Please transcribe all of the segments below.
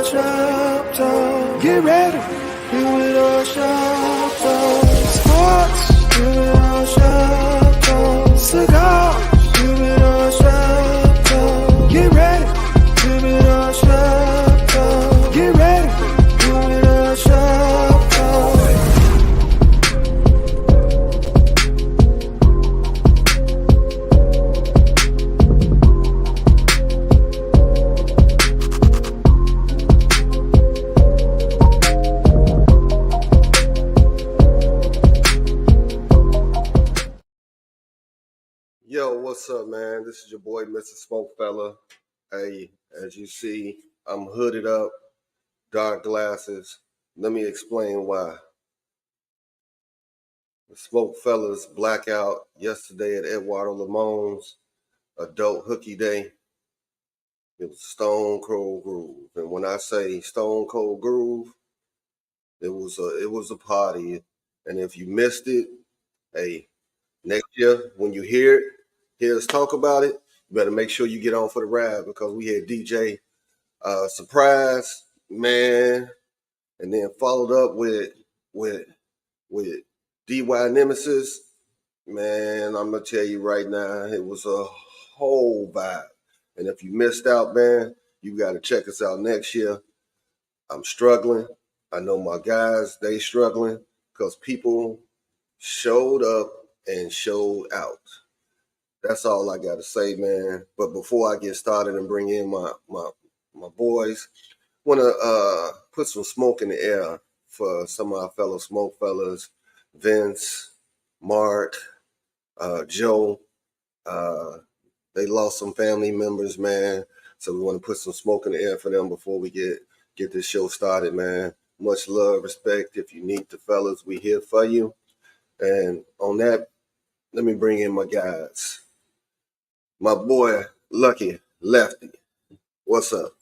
chapter. Get ready. Humidor chapter. Sports. Humidor chapter. Cigars. Humidor chapter. Get ready. Humidor chapter. Get ready. Humidor chapter. Yo, what's up, man? This is your boy, Mr. SmokeFella. Hey, as you see, I'm hooded up, dark glasses. Let me explain why. The SmokeFellas blackout yesterday at Eduardo Lamone's adult hooky day. It was Stone Cold Groove, and when I say Stone Cold Groove, it was a party. And if you missed it, hey, next year when you hear us talk about it, you better make sure you get on for the ride because we had DJ Surprise, man, and then followed up with DY Nemesis. Man, I'm gonna tell you right now, it was a whole vibe. And if you missed out, man, you gotta check us out next year. I'm struggling. I know my guys, they struggling because people showed up and showed out. That's all I got to say, man. But before I get started and bring in my boys, want to put some smoke in the air for some of our fellow smoke fellas, Vince, Mark, Joe. They lost some family members, man. So we want to put some smoke in the air for them before we get this show started, man. Much love, respect. If you need the fellas, we here for you. And on that, let me bring in my guys. My boy, Lucky Lefty. What's up?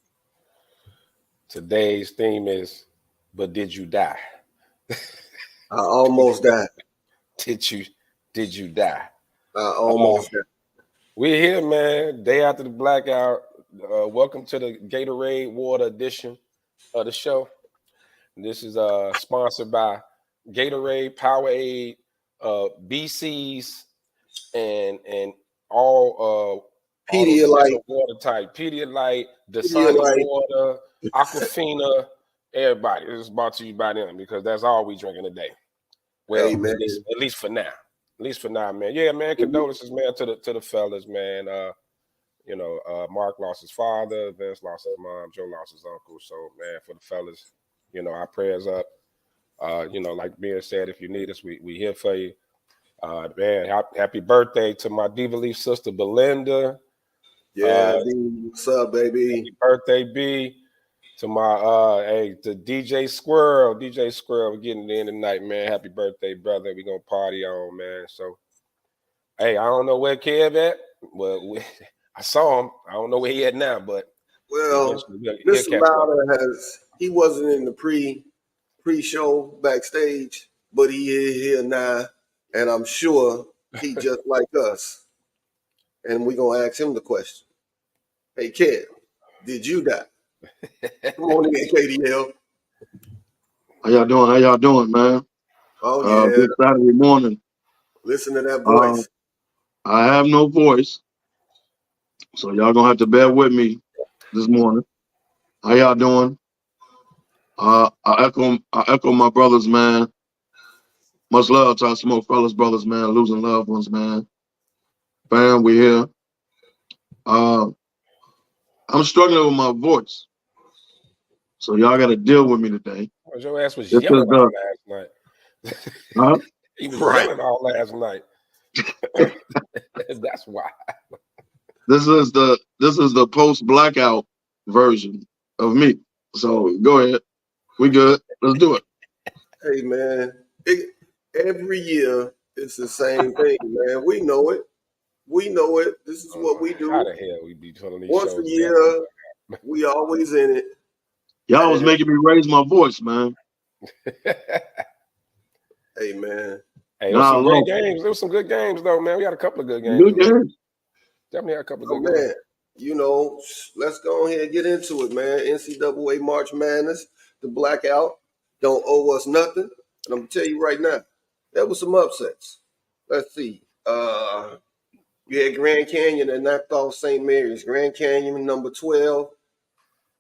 Today's theme is, but did you die? I almost died. Did you die? I almost died. We're here, man. Day after the blackout. Welcome to the Gatorade Water edition of the show. This is sponsored by Gatorade, Powerade, BC's, and all Pedialyte water type, Pedialyte, Dasani water, Aquafina, everybody. This is brought to you by them because that's all we drinking today. Well, hey, at least for now. At least for now, man. Yeah, man. Condolences, man, to the fellas, man. Mark lost his father, Vince lost his mom, Joe lost his uncle. So, man, for the fellas, our prayers up. Like being said, if you need us, we here for you. Man, happy birthday to my Diva Leaf sister Belinda. Yeah, what's up, baby? Happy birthday, B. To my to DJ Squirrel. DJ Squirrel, we're getting in tonight, man. Happy birthday, brother. We're gonna party on, man. So hey, I don't know where Kev at. Well, I saw him. I don't know where he at now, but Mr. Louder he wasn't in the pre-show backstage, but he is here now, and I'm sure he just like us. And we're gonna ask him the question. Hey, Kev, did you die? Come on in, KDL. How y'all doing, man? Oh, yeah. Good Saturday morning. Listen to that voice. I have no voice, so y'all gonna have to bear with me this morning. How y'all doing? I echo my brothers, man. Much love to our SmokeFellas brothers, man. Losing loved ones, man. Fam, we here. I'm struggling with my voice, so y'all got to deal with me today. Your ass was yelling all last night. Huh? He was yelling all last night. That's why. This is the post blackout version of me. So go ahead. We good. Let's do it. Hey, man. Every year it's the same thing, man. We know it. This is what we do. How the hell we be telling these once shows a year? We always in it. Y'all was making me raise my voice, man. Hey, man. Hey, there was some great games. There was some good games, though, man. We had a couple of good games. Good games. Definitely had a couple of good games. let's go ahead and get into it, man. NCAA March Madness, the blackout, don't owe us nothing. And I'm going to tell you right now, there was some upsets. Let's see. You had Grand Canyon that knocked off St. Mary's. Grand Canyon, number 12,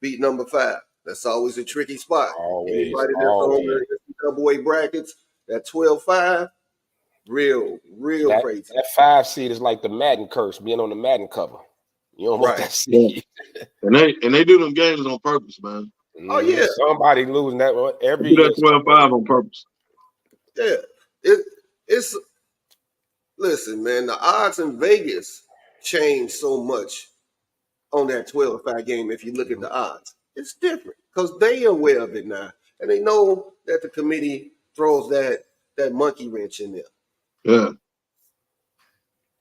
beat number 5. That's always a tricky spot. Anybody that's on the NCAA brackets, that 12-5, real crazy. That 5 seed is like the Madden curse, being on the Madden cover. You don't want that seed. And they do them games on purpose, man. Oh, yeah. Somebody losing that one every year. 12-5 on purpose. Yeah. It's listen, man, the odds in Vegas change so much on that 12-5 game if you look at the odds. It's different because they are aware of it now. And they know that the committee throws that monkey wrench in there. Yeah.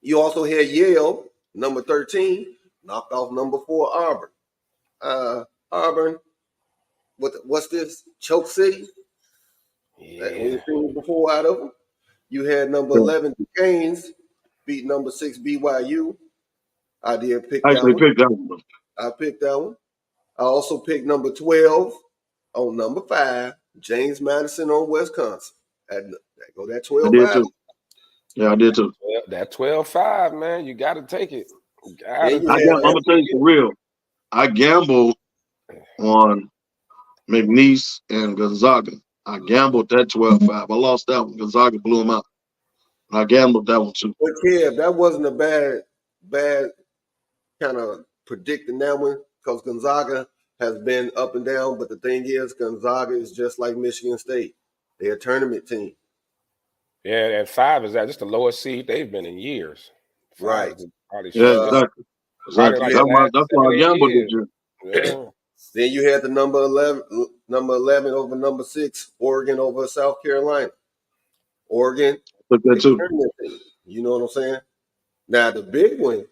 You also had Yale, number 13, knocked off number 4, Auburn. Auburn, what's this? Choke City? Yeah. We've seen before out of them. You had number 11, Duquesne's, beat number 6, BYU. I did pick that one. I picked that one. I also picked number 12 on number 5, James Madison on Wisconsin. That 12-5. I did too. Yeah, I did too. That 12-5, man, you got to take it. I'm gonna tell you for real. I gambled on McNeese and Gonzaga. I gambled that 12-5. I lost that one. Gonzaga blew them out. I gambled that one too. But yeah, that wasn't a bad kind of predicting that one because Gonzaga has been up and down. But the thing is, Gonzaga is just like Michigan State. They're a tournament team. Yeah, and 5 is just the lowest seed they've been in years. Right. Yeah, exactly. That's why I gambled this year. Yeah. Then you had the number 11 over number 6, Oregon over South Carolina. Oregon, too. You know what I'm saying? Now the big one,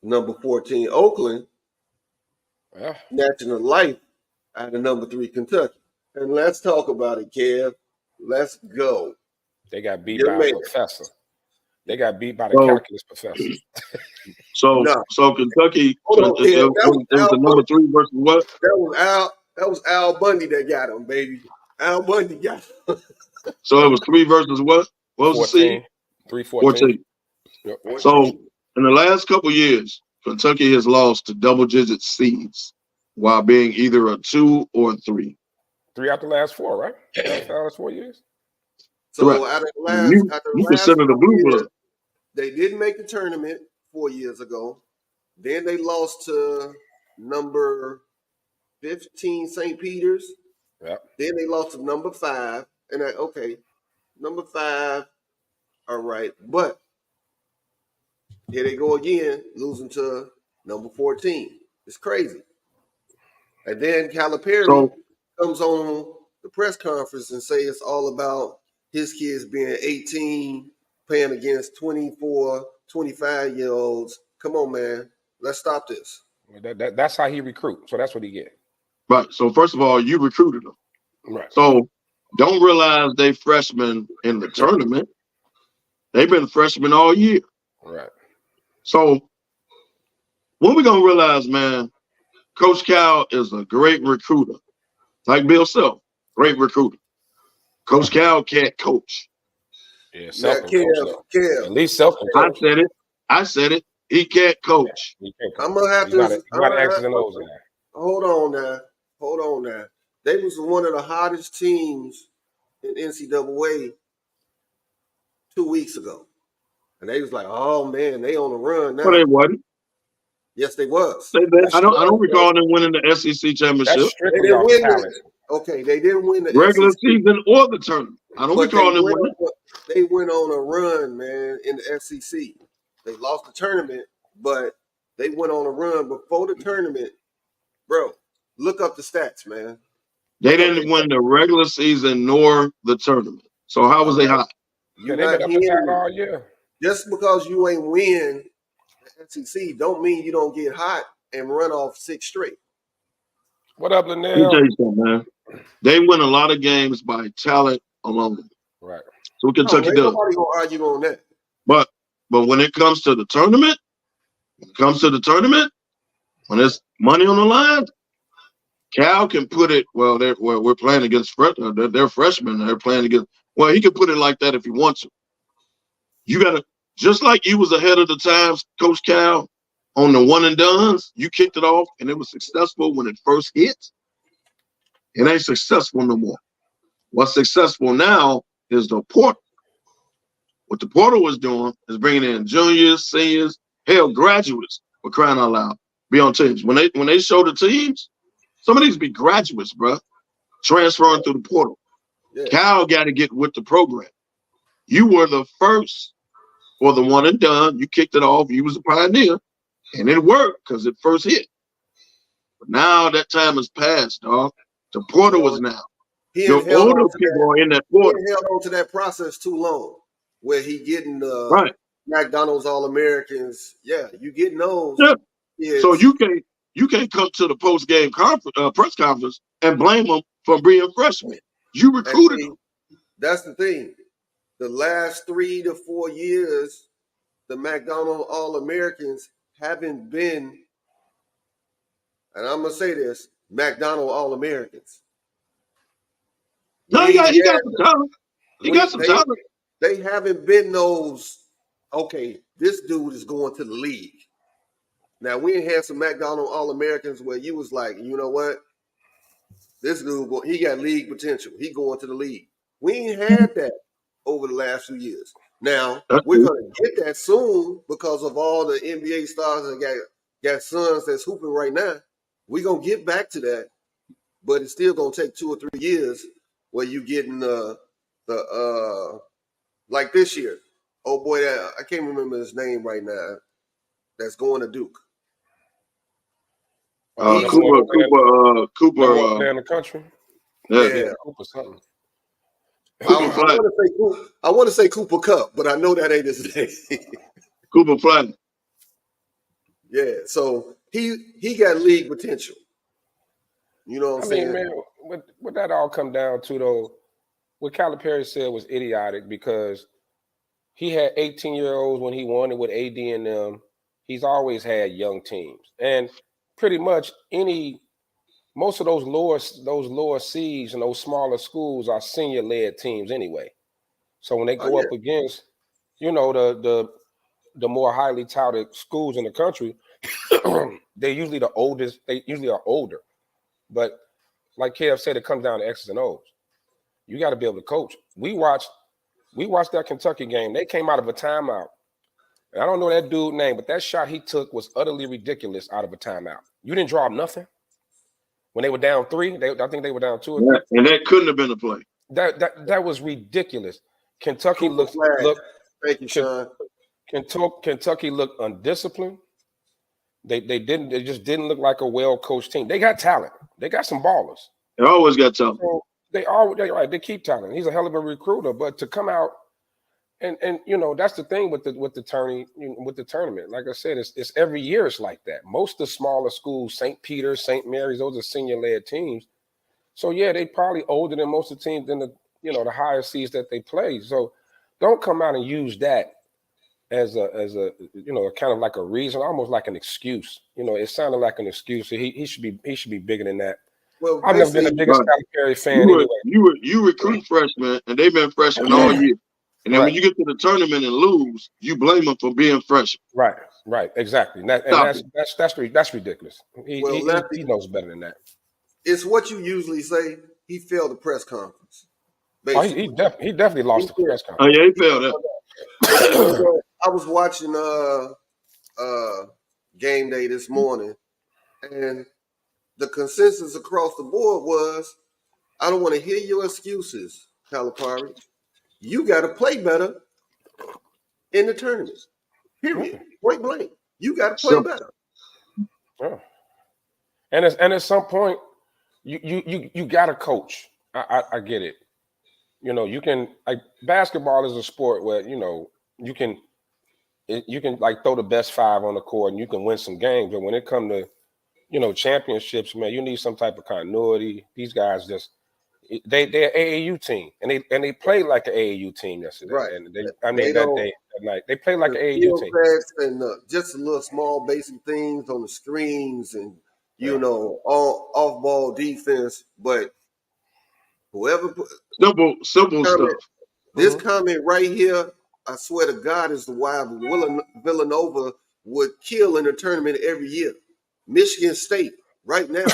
number 14, Oakland, snatching a life out of number 3, Kentucky. And let's talk about it, Kev. Let's go. They got beat by a professor. They got beat by the calculus professor. So Kentucky, it was the number 3 versus what? That was Al Bundy that got him, baby. Al Bundy got him. So it was 3 versus what? What was 14, the seed? 14. Yep. So in the last couple years, Kentucky has lost to double-digit seeds while being either a 2 or a 3. 3 out the last 4, right? Last 4 years. So out of the last, you consider the blue blood. They didn't make the tournament 4 years ago. Then they lost to number 15, St. Peter's. Yep. Then they lost to number 5. And number 5, all right. But here they go again, losing to number 14. It's crazy. And then Calipari comes on the press conference and say it's all about his kids being 18, playing against 24, 25-year-olds. Come on, man. Let's stop this. That's how he recruit. So that's what he get. Right. So first of all, you recruited them. Right. So don't realize they freshmen in the tournament. They've been freshmen all year. Right. So when we gonna realize, man, Coach Cal is a great recruiter. Like Bill Self, great recruiter. Coach Cal can't coach. Yeah, Self can coach. At least Self can coach. I said it. He can't coach. He can't coach. I'm gonna have to. You got X's and O's in there. Hold on now. They was one of the hottest teams in NCAA 2 weeks ago, and they was like, "Oh man, they on the run now." Well, they wasn't. Yes, they was. I don't recall them winning the SEC championship. That's strictly off talent. Okay, they didn't win the regular SEC. season or the tournament. I don't recall them winning. They went on a run, man, in the SEC. They lost the tournament, but they went on a run before the tournament. Bro, look up the stats, man. They didn't win the regular season nor the tournament. So how was they hot? They've been up and down all year. Just because you ain't win the SEC don't mean you don't get hot and run off 6 straight. What up, Linnell? Let me tell you something, man. They win a lot of games by talent alone. Right. So Kentucky does. Nobody gonna argue on that. But when it comes to the tournament, when there's money on the line, Cal can put it. Well, we're playing against freshmen. They're freshmen. They're playing against. Well, he can put it like that if he wants to. You gotta just like you was ahead of the times, Coach Cal, on the one and dones. You kicked it off, and it was successful when it first hit. It ain't successful no more. What's successful now is the portal. What the portal is doing is bringing in juniors, seniors, hell, graduates, for crying out loud, be on teams. When they show the teams, some of these be graduates, bro, transferring through the portal. Yeah. Cal got to get with the program. You were the first for the one and done. You kicked it off. You was a pioneer, and it worked because it first hit. But now that time has passed, dog. The portal is now. Your older people are in that portal. He held on to that process too long, where he getting right. McDonald's All-Americans. Yeah, you getting those. Yeah. Kids. So you can't come to the post-game press conference and blame them for being freshmen. You recruited them. That's the thing. The last 3 to 4 years, the McDonald's All-Americans haven't been, and I'm going to say this, McDonald's All-Americans. No, he got some talent. He got some talent. They haven't been those, okay, this dude is going to the league. Now, we ain't had some McDonald's All-Americans where you was like, you know what? This dude, he got league potential. He going to the league. We ain't had that over the last few years. Now, we're going to get that soon because of all the NBA stars that got sons that's hooping right now. We're going to get back to that, but it's still going to take 2 or 3 years where you getting like this year. Oh, boy, I can't remember his name right now. That's going to Duke. Cooper. In the country. Yeah. Cooper something. I want to say Cooper Cup, but I know that ain't his name. Cooper Flatton. Yeah, so he got league potential. You know what I'm saying? Man, what that all come down to though, what Calipari said was idiotic because he had 18-year-olds when he won it with AD and them. He's always had young teams, and pretty much most of those lower seeds and those smaller schools are senior-led teams anyway. So when they go up against, the more highly touted schools in the country, they're usually the oldest. They usually are older. But like Kev said, it comes down to X's and O's. You got to be able to coach. We watched that Kentucky game. They came out of a timeout. And I don't know that dude's name, but that shot he took was utterly ridiculous out of a timeout. You didn't draw up nothing. When they were down 3, I think they were down 2 or 3. And that couldn't have been a play. That was ridiculous. Kentucky looked. Thank you, Sean. Kentucky looked undisciplined. They just didn't look like a well-coached team. They got talent. They got some ballers. They always got talent. So they keep talent. He's a hell of a recruiter, but to come out and that's the thing with the tournament. Like I said, it's every year it's like that. Most of the smaller schools, St. Peter's, St. Mary's, those are senior-led teams. So yeah, they probably older than most of the teams in the higher seeds that they play. So don't come out and use that as a kind of like a reason, almost like an excuse. It sounded like an excuse. He should be bigger than that. Well, I've never been the biggest Calipari fan. You recruit freshmen, and they've been freshmen all year. And then when you get to the tournament and lose, you blame them for being freshmen. Right, exactly. That's ridiculous. He knows better than that. It's what you usually say. He failed the press conference. He definitely lost the press conference. Oh yeah, he failed that. I was watching game day this morning, and the consensus across the board was, I don't want to hear your excuses, Calipari. You got to play better in the tournament. Period. Point blank. You got to play better. Yeah. And at some point, you got to coach. I get it. You can, like, basketball is a sport where you can like throw the best 5 on the court and you can win some games. But when it comes to championships, man, you need some type of continuity. These guys they're an AAU team, and they play like an AAU team yesterday. Right. And night. They play like an AAU team. And just little small basic things on the screens and, you know, all off-ball defense. But whoever simple stuff. This comment right here, I swear to God, is the why Villanova would kill in a tournament every year. Michigan State, right now.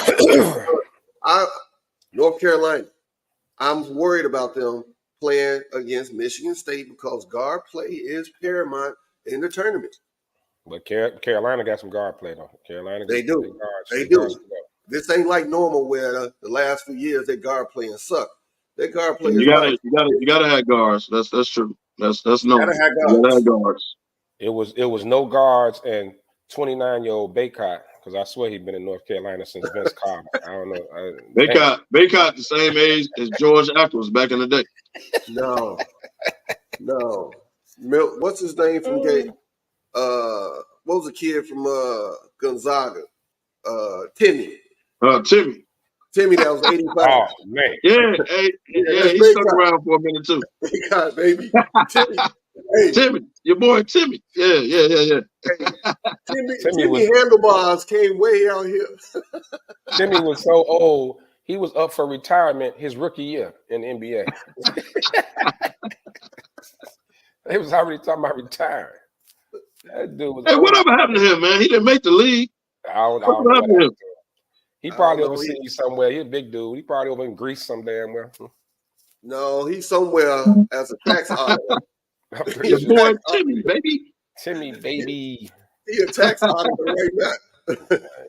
North Carolina. I'm worried about them playing against Michigan State because guard play is paramount in the tournament. But Carolina got some guard play though. Carolina, they do. Guards, they do. This ain't like normal where the last few years they guard playing suck. They guard play. You gotta have guards. That's true. That's normal. You gotta have guards. It was no guards and 29-year-old Baycott, because I swear he'd been in North Carolina since Vince Carter. I don't know. Baycott the same age as George Ackles back in the day. No. What's his name from Gay? What was the kid from Gonzaga? Timmy. Timmy, that was 85. Oh man. Yeah, he stuck around for a minute too. God, baby. Timmy, your boy Timmy. Yeah. Hey, Timmy Handlebars came way out here. Timmy was so old, he was up for retirement his rookie year in the NBA. They was already talking about retiring. That dude was. Hey, whatever happened to him, man? He didn't make the league. I don't know what happened to him. He probably overseas somewhere. He's a big dude. He probably over in Greece some damn well. No, he's somewhere as a tax auditor. Your boy Timmy, baby. Timmy, baby. He a tax auditor right now.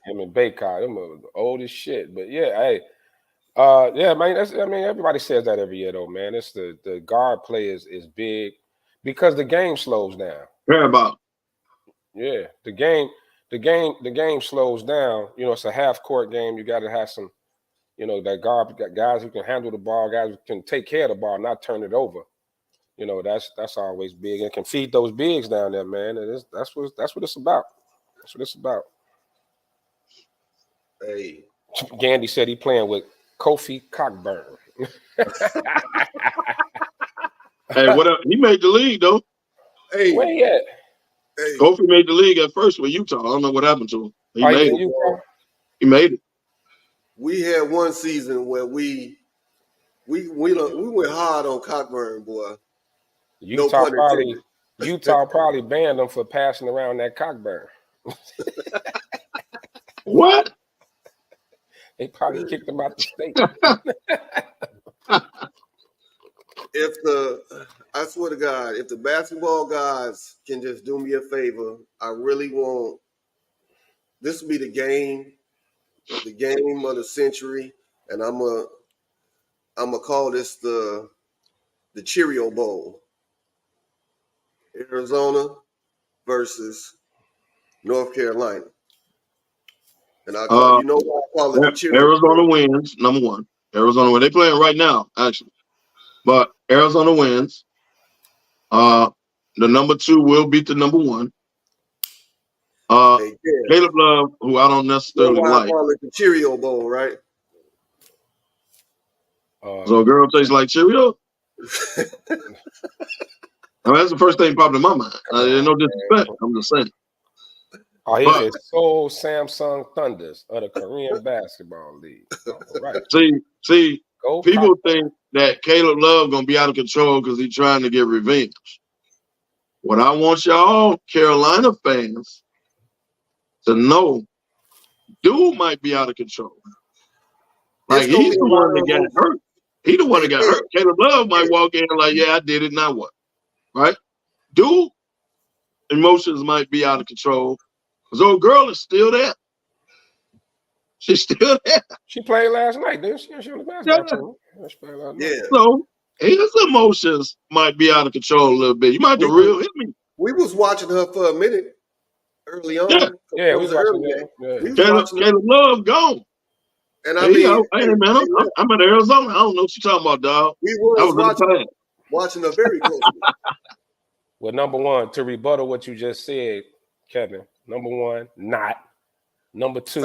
Him and Baycott, them are old as shit. But yeah, hey, man. Everybody says that every year though, man. It's the guard play is big because the game slows down. Paramount. Yeah, the game slows down. You know, it's a half court game. You got to have some, you know, that guys who can handle the ball, guys who can take care of the ball, not turn it over. You know, that's always big and can feed those bigs down there, man. And that's what it's about. That's what it's about. Hey, Gandy said he playing with Kofi Cockburn. Hey, what up? He made the league though. Hey, where he at? Hey. Kofi made the league at first with Utah. I don't know what happened to him. He made it. He made it. We had one season where we went hard on Cockburn, boy. Utah probably banned him for passing around that Cockburn. What? They probably kicked him out the state. I swear to God, if the basketball guys can just do me a favor, I really want this to be the game of the century, and I'm gonna call this the Cheerio Bowl. Arizona versus North Carolina. And I call you know what I call it the Cheerio Arizona wins, number one. Arizona wins. They're playing right now, actually. But Arizona wins. The number 2 will beat the number 1. Caleb Love, who I don't necessarily like. I call it the Cheerio Bowl, right? So a girl tastes like Cheerio? I mean, that's the first thing popped in my mind. There's no disrespect. I'm just saying. Oh, he is Seoul Samsung Thunders of the Korean Basketball League. All right. See, people think that Caleb Love gonna be out of control because he's trying to get revenge. What I want y'all Carolina fans to know, dude might be out of control. Like he's the one that got hurt. He the one that got hurt. Caleb Love might walk in like, yeah, I did it. Now what? Right? Dude, emotions might be out of control. Because old girl is still there. She's still there. She played last night, didn't she? She was a basketball team. Yeah. So his emotions might be out of control a little bit. You might have to reel hit me. We was watching her for a minute early on. Yeah, we was watching her. Caleb Love gone. And I mean, hey man, I'm in Arizona. I don't know what you're talking about, dog. We was watching her very closely. Well, number one, to rebuttal what you just said, Kevin. Number one, not. Number 2,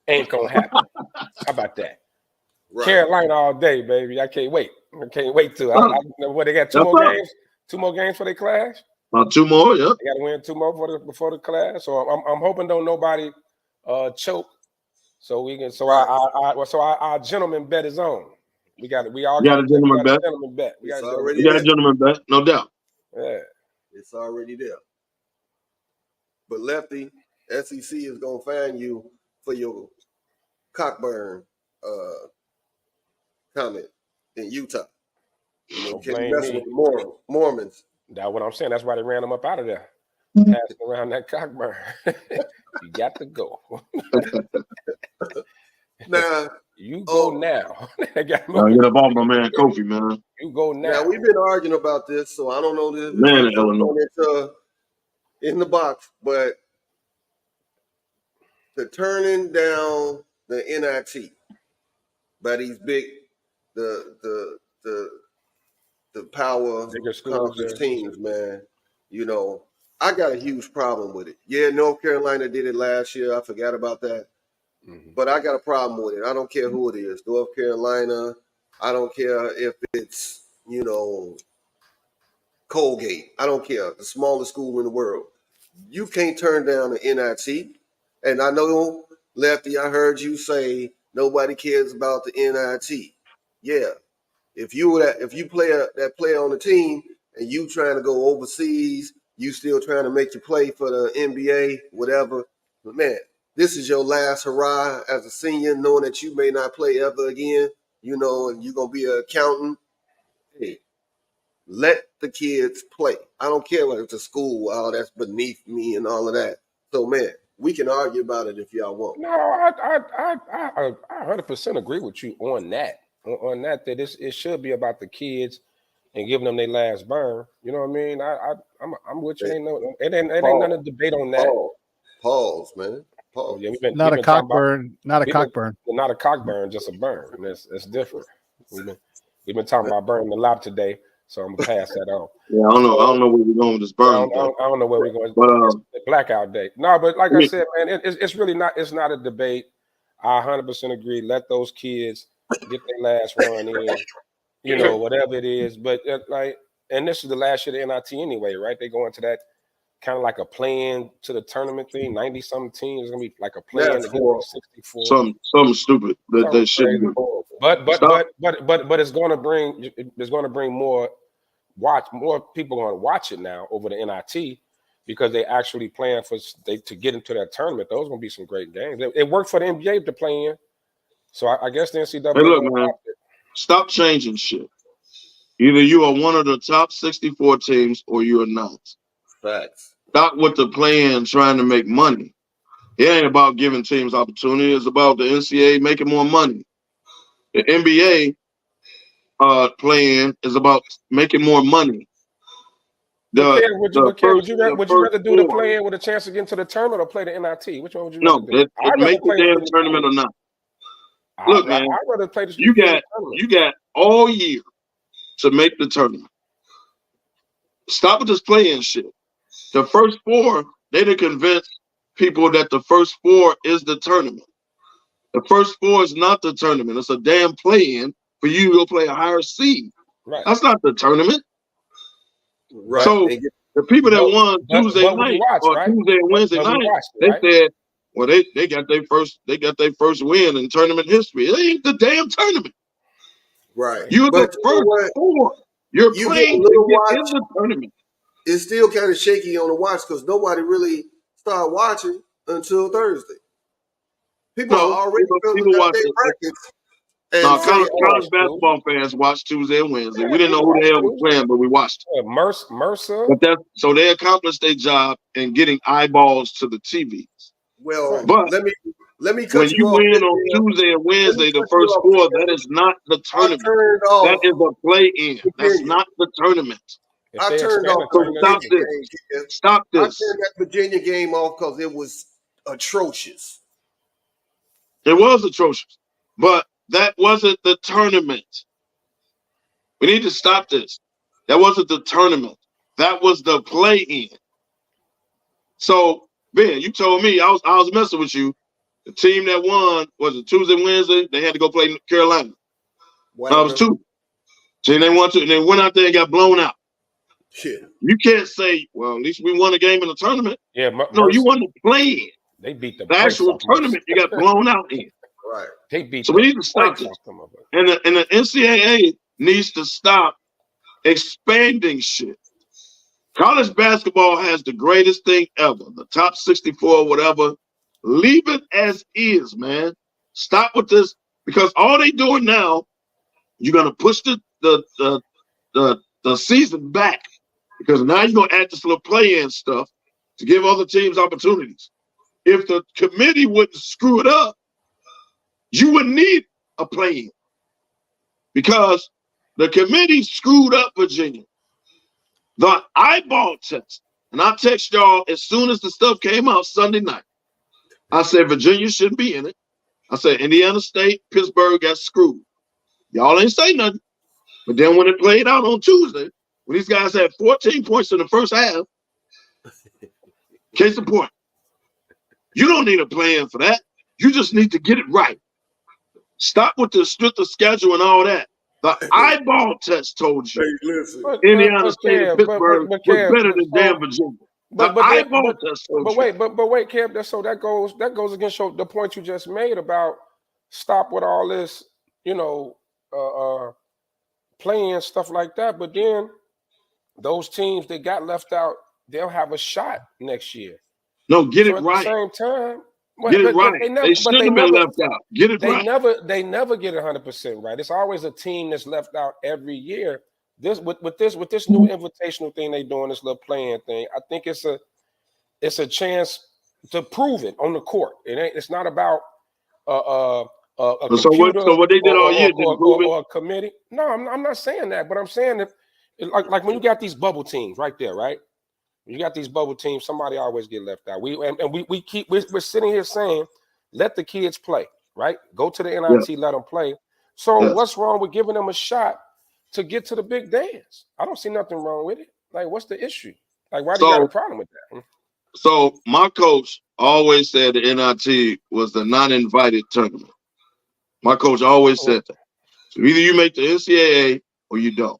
ain't gonna happen. How about that? Right. Carolina all day, baby. I can't wait. I can't wait to. What they got? 2 more games? 2 more games for their clash? About 2 more, yeah. They got to win 2 more before the class. So I'm hoping don't nobody choke. So we can. So our gentleman bet is on. We all got a gentleman bet. We got a gentleman bet, no doubt. Yeah, it's already there. But Lefty, SEC is gonna find you for your cockburn comment in Utah. You know, can't mess with the Mormons. That's what I'm saying. That's why they ran them up out of there. Passing around that cockburn. You got to go. Now you go now. Now get up off my man Kofi, man. You go now. Now we've been arguing about this, so I don't know this. Man, Illinois. In the box, but the turning down the NIT by these big the power conference teams, man. You know, I got a huge problem with it. Yeah, North Carolina did it last year. I forgot about that. Mm-hmm. But I got a problem with it. I don't care who it is. North Carolina. I don't care if it's, you know, Colgate. I don't care. The smallest school in the world. You can't turn down the NIT. And I know, Lefty, I heard you say nobody cares about the NIT. Yeah. If you play that player on the team and you trying to go overseas, you still trying to make your play for the NBA, whatever. But man, this is your last hurrah as a senior, knowing that you may not play ever again, you know, and you're going to be an accountant. Hey, let the kids play. I don't care whether it's a school, that's beneath me and all of that. So, man, we can argue about it if y'all want. No, I 100% agree with you on that. On that it should be about the kids and giving them their last burn. You know what I mean? I'm with you. It ain't nothing to debate on that. Pause, man. Pause. Yeah, not a cockburn. Not a cockburn. Not a cockburn, just a burn. It's different. We've been talking about burning the lap today, so I'm gonna pass that on. Yeah, I don't know where we're going with this burn. I don't know where we're going. But it's blackout day. No, but like I said, man, it's really not. It's not a debate. I 100% agree. Let those kids get their last run in, you know, whatever it is. But and this is the last year of the NIT anyway, right? They go into that kind of like a plan to the tournament thing. 90-something teams is gonna be like a plan to get to 64. Something stupid that they shouldn't do. But it's gonna bring more people gonna watch it now over the NIT because they actually plan to get into that tournament. Those are gonna be some great games. It worked for the NBA to play in. So I guess the NCAA. Hey, look, man, stop changing shit. Either you are one of the top 64 teams or you are not. Facts. Stop with the plan trying to make money. It ain't about giving teams opportunity. It's about the NCAA making more money. The NBA plan is about making more money. Would you rather do the play-in with a chance to get into the tournament or play the NIT? Which one would you rather do? Make the damn tournament or not. Look, man, I'd rather play the you got all year to make the tournament. Stop with this play-in shit. The first 4, they done convince people that the first 4 is the tournament. The first 4 is not the tournament. It's a damn play-in for you to go play a higher seed. Right. That's not the tournament. Right. So the people that won Tuesday night or Tuesday and Wednesday night, they said, well, they got their first win in tournament history. It ain't the damn tournament. Right. You're the first 4. You're playing to get in the tournament. It's still kind of shaky on the watch because nobody really started watching until Thursday. People are already filling out their brackets. College basketball fans watched Tuesday and Wednesday. We didn't know who the hell was playing, but we watched. Mercer. But so they accomplished their job in getting eyeballs to the TVs. Well, but let me cut when you win on Tuesday and Wednesday, the first 4, that is not the tournament. That is a play-in. That's not the tournament. I turned off. Stop this. I turned that Virginia game off because it was atrocious. It was atrocious, but that wasn't the tournament. We need to stop this. That wasn't the tournament. That was the play-in. So, Ben, you told me I was messing with you. The team that won was it Tuesday, Wednesday. They had to go play Carolina. No, it was 2. See, they won 2, and they went out there and got blown out. Yeah. You can't say, well, at least we won a game in the tournament. Yeah, no, you won the play-in. They beat the actual tournament you got blown out in. Right. They beat. So we need to stop this. And the NCAA needs to stop expanding shit. College basketball has the greatest thing ever. The top 64, whatever. Leave it as is, man. Stop with this because all they doing now, you're gonna push the season back because now you're gonna add this little play-in stuff to give other teams opportunities. If the committee wouldn't screw it up, you wouldn't need a play-in because the committee screwed up Virginia. The eyeball test, and I text y'all as soon as the stuff came out Sunday night. I said Virginia shouldn't be in it. I said Indiana State, Pittsburgh got screwed. Y'all ain't say nothing. But then when it played out on Tuesday, when these guys had 14 points in the first half, case in point, you don't need a plan for that. You just need to get it right. Stop with the strength of schedule and all that. The eyeball test told you Indiana State and Pittsburgh was better than damn Virginia. But wait, Kev. So that goes against the point you just made about stop with all this, playing stuff like that. But then those teams that got left out, they'll have a shot next year. No, get it right. At the same time, get it right. They shouldn't have been left out. Get it right. They never get 100% right. It's always a team that's left out every year. This with this new invitational thing they doing, this little playing thing. I think it's a chance to prove it on the court. It's not about a computer so what they did all year or a committee. No, I'm not saying that, but I'm saying that like when you got these bubble teams right there, right? You got these bubble teams, somebody always get left out. We're sitting here saying, let the kids play, right? Go to the NIT, let them play. So what's wrong with giving them a shot to get to the big dance? I don't see nothing wrong with it. Like, what's the issue? Like, why do you got a problem with that? So my coach always said the NIT was the non-invited tournament. My coach always said that. So either you make the NCAA or you don't.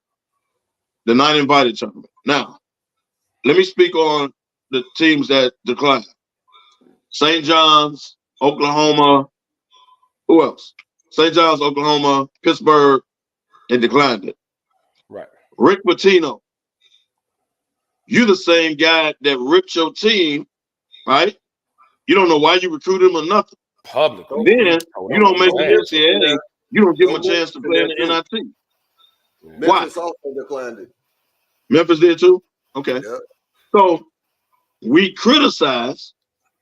The non-invited tournament. Now, let me speak on the teams that declined. St. John's, Oklahoma. Who else? St. John's, Oklahoma, Pittsburgh, and declined it. Right. Rick Pitino. You the same guy that ripped your team, right? You don't know why you recruited him or nothing. Public. And then you don't make the NCAA. You don't give him a chance to play in the NIT. Memphis also declined it. Memphis did too? Okay. Yep. So we criticize,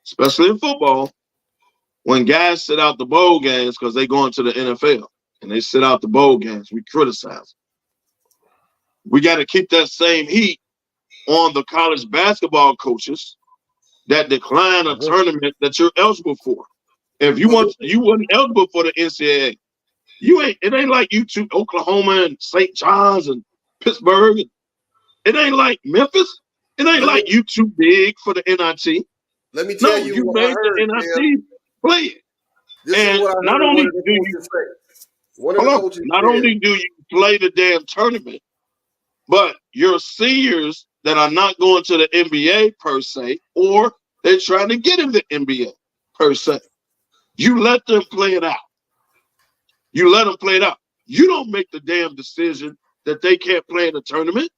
especially in football, when guys sit out the bowl games because they go into the NFL and they sit out the bowl games. We criticize. We got to keep that same heat on the college basketball coaches that decline a tournament that you're eligible for. If you wasn't eligible for the NCAA, it ain't like you two, Oklahoma and St. John's and Pittsburgh. It ain't like Memphis. It ain't like you too big for the NIT. Let me tell you what made I heard, the NIT play it. This and is what I heard not only do you play the damn tournament, but your seniors that are not going to the NBA per se, or they're trying to get in the NBA per se, you let them play it out. You let them play it out. You don't make the damn decision that they can't play in the tournament.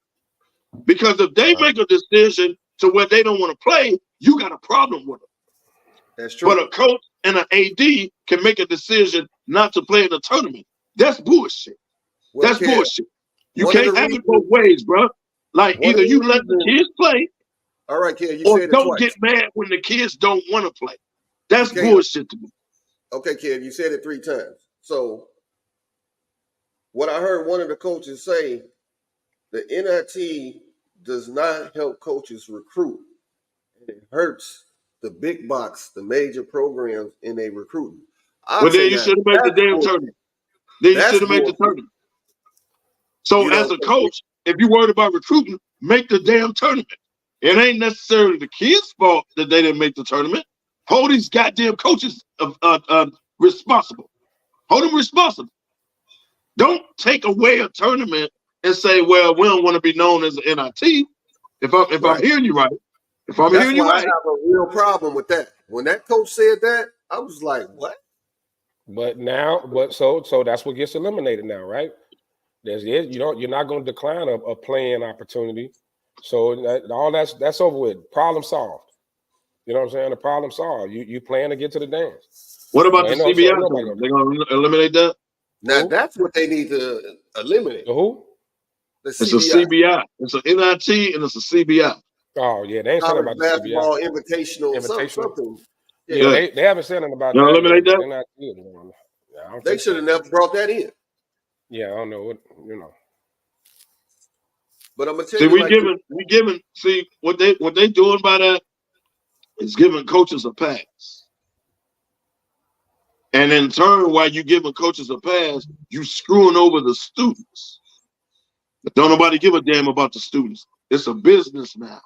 Because if they make a decision to where they don't want to play, you got a problem with them. That's true. But a coach and an AD can make a decision not to play in the tournament. That's bullshit. That's bullshit. You can't have it both ways, bro. Like either you let the kids play, all right, kid, you or said it don't twice. get mad when the kids don't want to play. That's bullshit to me. Okay, kid, you said it 3 times. So what I heard one of the coaches say, the NIT does not help coaches recruit. It hurts the big box, the major programs in a recruiting. Well, then you should have made the damn tournament. Then you should have made the tournament. So as a coach, if you're worried about recruiting, make the damn tournament. It ain't necessarily the kids' fault that they didn't make the tournament. Hold these goddamn coaches responsible. Hold them responsible. Don't take away a tournament and say, well, we don't want to be known as an NIT. If I'm hearing you right. If I'm hearing you right. I have a real problem with that. When that coach said that, I was like, what? But so that's what gets eliminated now, right? You're not going to decline a playing opportunity. So that's over with. Problem solved. You know what I'm saying? The problem solved. You plan to get to the dance. What about the CBI? They're going to eliminate that? Now that's what they need to eliminate. The who? It's a CBI. It's an NIT and it's a CBI. Oh yeah, they ain't saying about the basketball CBI. invitational. Something. Yeah, they haven't said anything about that. Eliminate that? They should have never brought that in. Yeah, I don't know. But I'm gonna tell you. We giving. See what they doing by that is giving coaches a pass. And in turn, while you giving coaches a pass, you screwing over the students. But don't nobody give a damn about the students. It's a business now.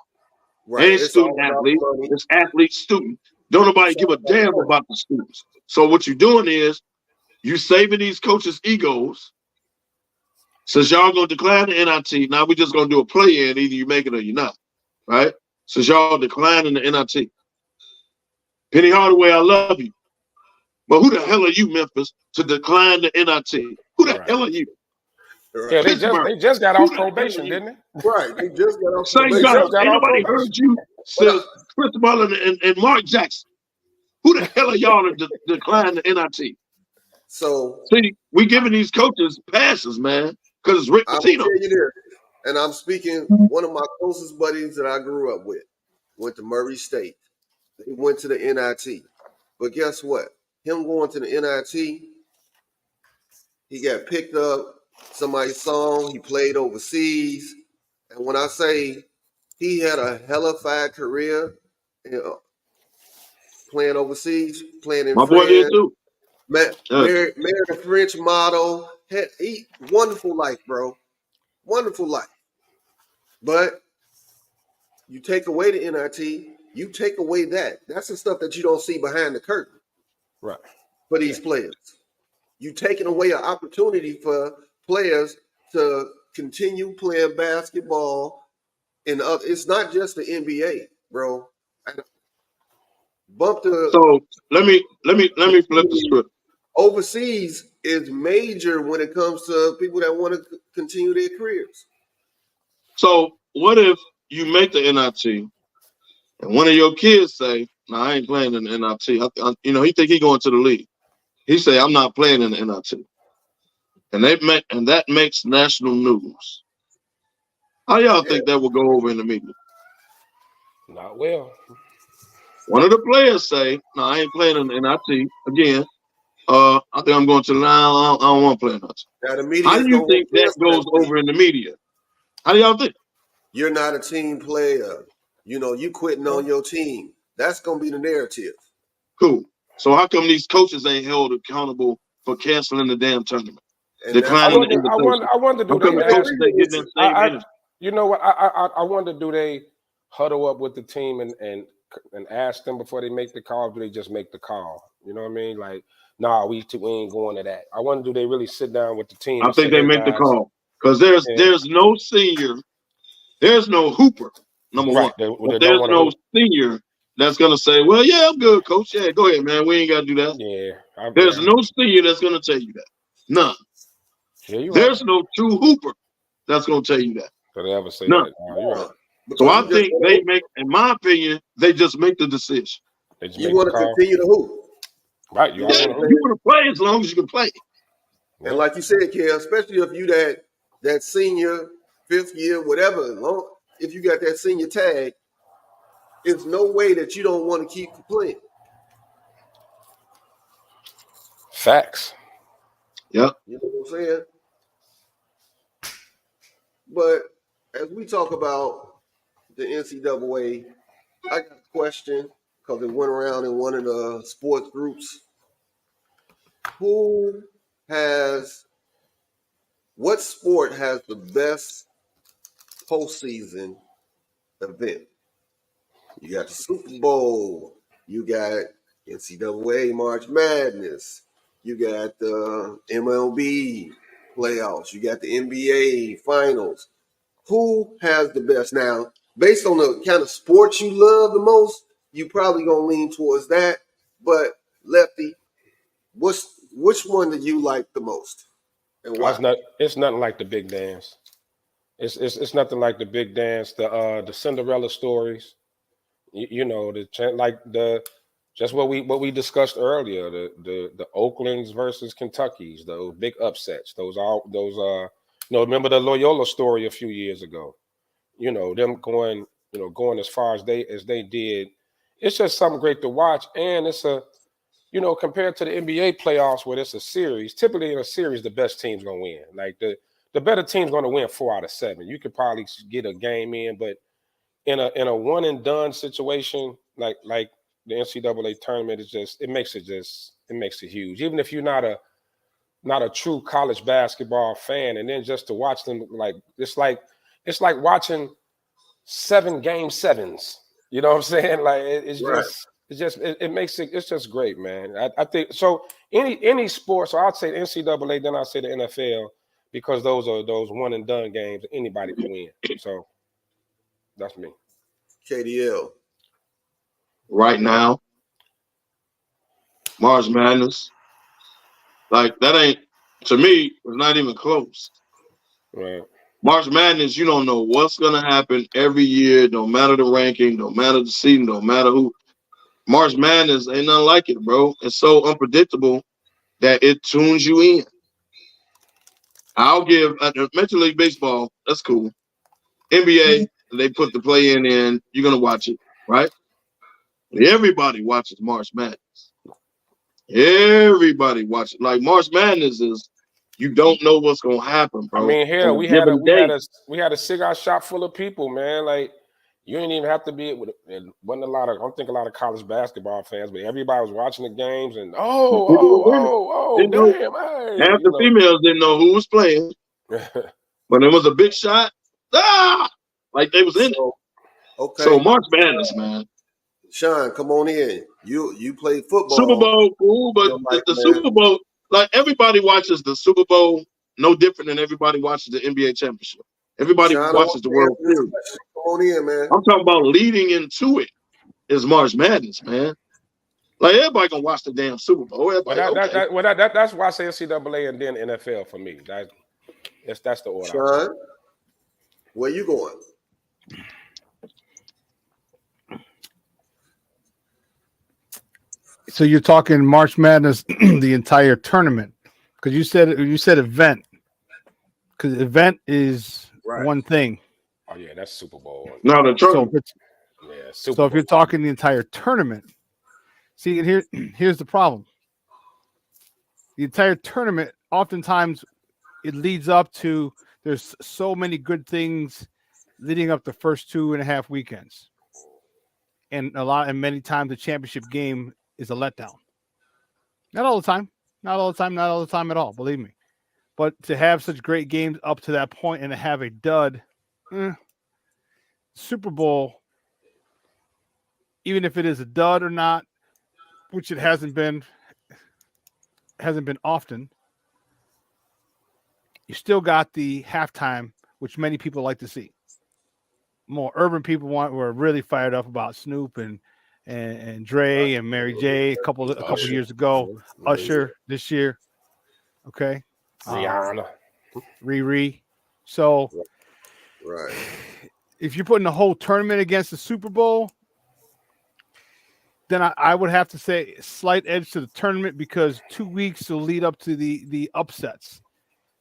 Right. Ain't student athlete. It's athlete student. Don't nobody give a damn about the students. So what you're doing is you saving these coaches' egos. Since y'all gonna decline the NIT, now we just gonna do a play-in. Either you make it or you're not, right? Since y'all declining the NIT. Penny Hardaway, I love you. But who the hell are you, Memphis, to decline the NIT? Who the hell are you? Yeah, they just got off probation, didn't they? Right, they just got off probation. Ain't nobody heard you since Chris Mullin and Mark Jackson. Who the hell are y'all to decline the NIT? So see, we giving these coaches passes, man, because it's Rick Pitino. I'm gonna tell you this, and I'm speaking. One of my closest buddies that I grew up with went to Murray State. They went to the NIT, but guess what? Him going to the NIT, he got picked up. Somebody's song. He played overseas, and when I say he had a hellified career, playing overseas, playing in my boy did too. Married a French model. Wonderful life, bro. Wonderful life. But you take away the NIT, you take away that. That's the stuff that you don't see behind the curtain. Right. For these players. You taking away an opportunity for players to continue playing basketball. And it's not just the NBA, bro. So let me flip the script. Overseas is major when it comes to people that want to continue their careers. So what if you make the NIT and one of your kids say, "No, I ain't playing in the NIT." He think he going to the league. He say, "I'm not playing in the NIT," and that makes national news. How y'all think that will go over in the media? Not well. One of the players say, "No, I ain't playing in the NIT again. I think I'm going to the line. I don't want to play in NIT." Now, the media. How do you think that goes over in the media? How do y'all think? You're not a team player. You quitting on your team. That's going to be the narrative. Cool. So how come these coaches ain't held accountable for canceling the damn tournament? Declining the invitation. I wonder do they ask, you know what? I wonder do they huddle up with the team and ask them before they make the call? Do they just make the call? You know what I mean? Like, nah, we ain't going to that. I wonder do they really sit down with the team? I think they make the call because there's no senior, there's no hooper. Number one, there's no senior that's gonna say, "Well, yeah, I'm good, coach. Yeah, go ahead, man. We ain't got to do that." Yeah, there's no senior that's gonna tell you that. None. Yeah, there's no true hooper that's gonna tell you that. So they ever say none. That? Oh, you're right. So I think they make, in my opinion, they just make the decision. You want to continue to hoop, right? You want to play as long as you can play. And like you said, Kel, especially if you that senior, fifth year, whatever, if you got that senior tag, there's no way that you don't want to keep playing. Facts. Yep. You know what I'm saying? But as we talk about the NCAA, I got a question because it went around in one of the sports groups. What sport has the best postseason event? You got the Super Bowl. You got NCAA March Madness. You got the MLB. playoffs. You got the NBA finals. Who has the best? Now, based on the kind of sports you love the most, you probably gonna lean towards that. But Lefty, which one do you like the most, and why? It's nothing like the big dance. It's nothing like the big dance. The Cinderella stories. You know, just what we discussed earlier. The Oaklands versus Kentuckys. Those big upsets. Remember the Loyola story a few years ago. You know, them going as far as they did. It's just something great to watch, and it's compared to the NBA playoffs where it's a series. Typically in a series, the best team's gonna win. Like the better team's gonna win 4 out of 7. You could probably get a game in, but in a one and done situation like the NCAA tournament it makes it huge. Even if you're not a true college basketball fan, and then just to watch them, like it's like watching 7 game 7s. You know what I'm saying? Like it's just great, man. I think so. Any sport, so I'd say the NCAA, then I'd say the NFL, because those are those one and done games. Anybody can win. So that's me. KDL. Right now, March Madness. Like, that ain't, to me, it's not even close. Right. March Madness, you don't know what's going to happen every year, no matter the ranking, no matter the season, no matter who. March Madness ain't nothing like it, bro. It's so unpredictable that it tunes you in. I'll give Major League Baseball, that's cool. NBA, they put the play-in in, you're going to watch it, right? Everybody watches March Madness. Everybody watches. Like, March Madness is, you don't know what's going to happen, bro. I mean, here we had a cigar shop full of people, man. Like, you didn't even have to be with. It wasn't a lot of. I don't think a lot of college basketball fans, but everybody was watching the games and damn, hey, half the females didn't know who was playing, but it was a big shot. Like they was in it. Okay. So March Madness, man. Sean, come on in. You played football. Super Bowl, cool, but the Super Bowl, like everybody watches the Super Bowl, no different than everybody watches the NBA championship. Everybody watches the World Series. Come on in, man. I'm talking about leading into it is March Madness, man. Like everybody gonna watch the damn Super Bowl. That's why I say NCAA and then NFL for me. That's the order. Sean, where you going? So you're talking March Madness, the entire tournament, because you said event, because event is one thing. Oh yeah, that's Super Bowl. No, the tournament. So if you're talking the entire tournament, see, and here's the problem. The entire tournament, oftentimes, it leads up to, there's so many good things leading up the first 2.5 weekends, and many times the championship game is a letdown. Not all the time at all, believe me. But to have such great games up to that point and to have a dud, Super Bowl, even if it is a dud or not, which it hasn't been often, you still got the halftime, which many people like to see. More urban people were really fired up about Snoop and Dre and Mary J. a couple years ago. Usher this year. Okay. Rihanna. Riri. So right. If you're putting the whole tournament against the Super Bowl, then I would have to say slight edge to the tournament, because 2 weeks will lead up to the upsets.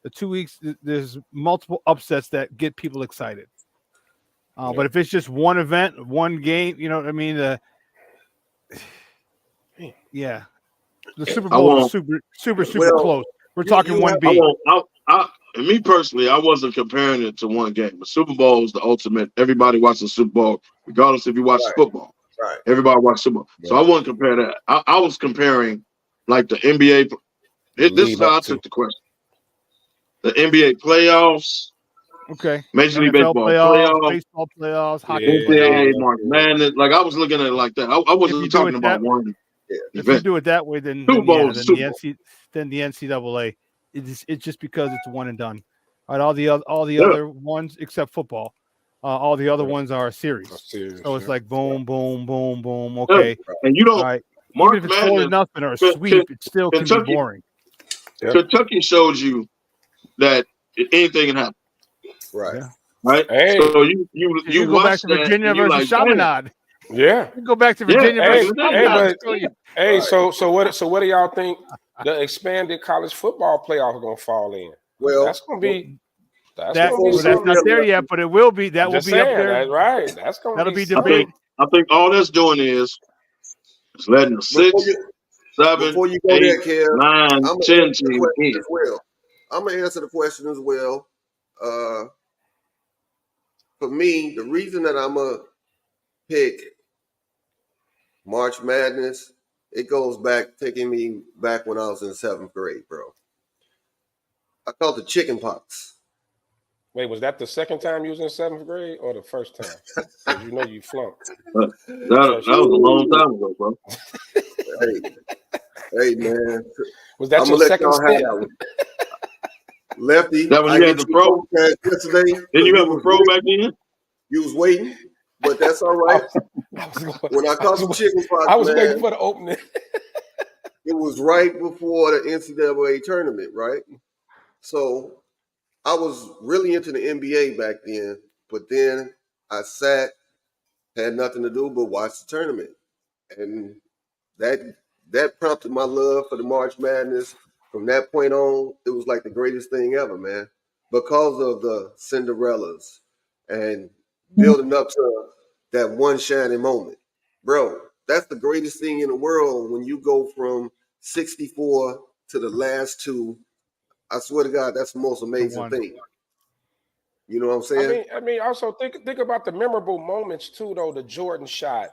The 2 weeks, there's multiple upsets that get people excited. But if it's just one event, one game, you know what I mean? The Super Bowl is super close. We're talking 1B. Me personally, I wasn't comparing it to one game. The Super Bowl is the ultimate. Everybody watches the Super Bowl, regardless if you watch football. Right. Everybody watches Super Bowl. So I wouldn't compare that. I was comparing like the NBA. This is how I took the question. The NBA playoffs. Okay. Major League Baseball playoffs. Baseball playoffs. Hockey playoffs. March Madness. Like I was looking at it like that. I wasn't talking about one. If you do it that way, then the NCAA it's just because it's one and done. Right, all the other ones except football, all the other ones are a series. So it's like boom, boom, boom, boom. Okay, and you don't. Right. Even if it's 4-0 or a sweep, it still can be boring. Kentucky shows you that anything can happen. Right. Yeah. Right. Hey. So you go back to Virginia versus Chaminade. Yeah. You go back to Virginia versus So what do y'all think the expanded college football playoff are gonna fall in? Well, that's gonna be that's not there yet, but it will be. That will be up there. That's right. That'll be debate. I think all that's doing is it's letting the 6, 7, before you go 8, there, Kev, 9, 10 teams in. I'm gonna answer the question as well. For me, the reason that I'm gonna pick March Madness, it goes back, taking me back when I was in 7th grade, bro. I called it chicken pox. Wait, was that the second time you was in 7th grade or the first time? Because you know you flunked. That was a long time ago, bro. Hey, man. Was that your second stint? Lefty. That when you had the pro yesterday. Did you have a pro back then? You was waiting, but that's all right. When I caught some chicken pox, I was waiting for the opening. It was right before the NCAA tournament, right? So I was really into the NBA back then, but then I had nothing to do but watch the tournament. And that prompted my love for the March Madness. From that point on, it was like the greatest thing ever, man. Because of the Cinderellas and building up to that one shining moment. Bro, that's the greatest thing in the world when you go from 64 to the last two. I swear to God, that's the most amazing thing. You know what I'm saying? I mean, also think about the memorable moments too, though. The Jordan shot,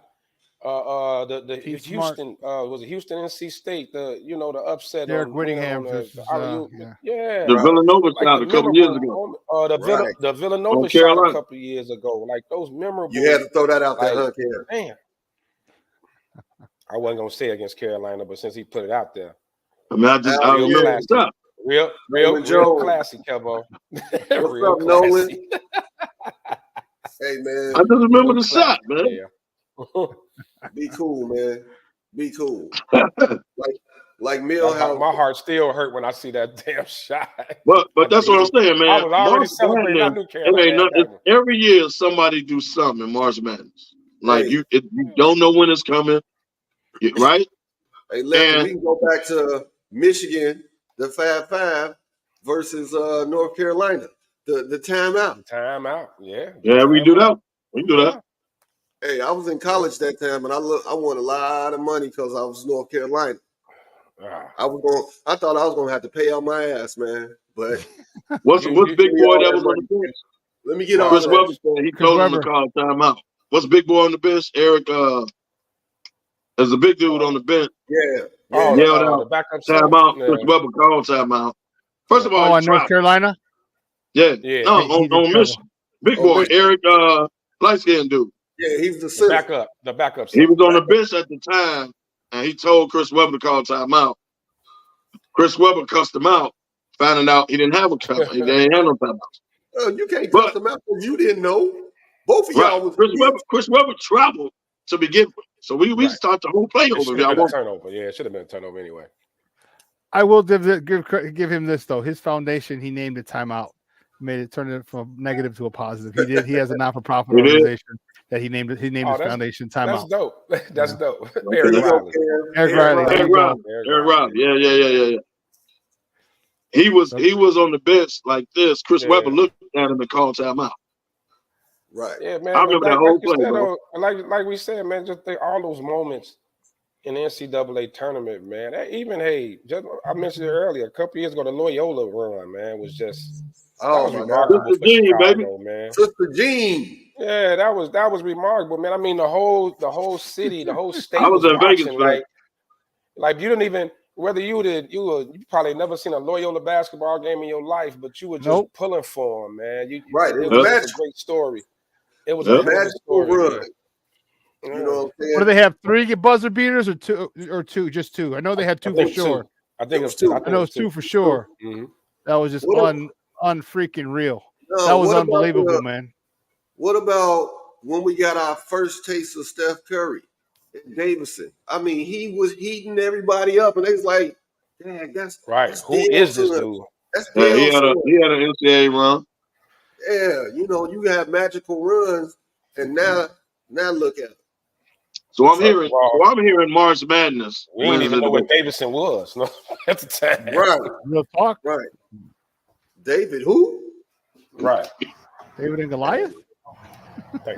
the Houston, was it Houston NC State? The upset. Derek Whittingham. The Villanova shot a couple years ago. The Villanova shot a couple years ago. Like those memorable. You had to throw that out there, huh, Ken? Man, I wasn't gonna say against Carolina, but since he put it out there, I mean, I remember the shot. Real classy, Kevo. Real classy. Nolan? Hey, man. I just remember the shot, man. Yeah. Be cool, man. Be cool. like Millhouse. My heart still hurt when I see that damn shot. But that's what I'm saying, man. I was already celebrating. I knew Carolina. Every year somebody do something in March Madness. Like you don't know when it's coming, right? Hey, we can go back to Michigan, the 5-5 versus North Carolina, the timeout. Timeout, yeah. Yeah, we do that. We do that. Hey, I was in college that time, and I won a lot of money because I was North Carolina. I thought I was gonna have to pay out my ass, man. But what's big boy that was on the bench? Let me get on. Chris Webber said he told him to call timeout. What's big boy on the bench? Eric, there's a big dude on the bench. Yelled out timeout. Chris Webber called timeout. First of all, on North Carolina. Yeah. No, on Michigan. Big boy, Eric, light skinned dude. Yeah, he's the center. The backup. He was on the bench at the time, and he told Chris Webber to call timeout. Chris Webber cussed him out, finding out he didn't have a timeout. He didn't have no timeout. Oh, you can't cuss him out because you didn't know. Both of y'all was Chris Webber traveled to begin with. So we start the whole play over. Turnover. Yeah, it should have been a turnover anyway. I will give him this though. His foundation, he named it timeout. Made it turn it from negative to a positive. He did. He has a not-for-profit organization that he named his foundation timeout. That's dope. That's dope. Eric Riley. Yeah. He was on the bench like this. Chris Webber looked at him and called timeout. Right. Yeah, man. I remember that whole play. Like we said, man, just think all those moments in the NCAA tournament, man. I mentioned it earlier. A couple years ago, the Loyola run, man, was just remarkable for Chicago, baby. Man. Sister Jean. Yeah, that was remarkable, man. I mean, the whole city, the whole state. I was in watching, Vegas, like you didn't even. Whether you probably never seen a Loyola basketball game in your life, but you were just pulling for them, man. It was a great story. It was a magical run. You know what I'm saying? What do they have? 3 buzzer beaters or two? Just 2? I know they had 2 for sure. I think it was 2. I know it's 2 for sure. Mm-hmm. That was just unfreaking real. No, that was unbelievable, man. What about when we got our first taste of Steph Curry at Davidson? I mean, he was heating everybody up, and they was like, "Dang, that's right. That's Who is this dude? That's he had an NCAA run. Yeah, you have magical runs, and now look at it. So I'm hearing March Madness. We didn't even know what Davidson was at the time. Right. Real talk. Right. David who? Right. David and Goliath?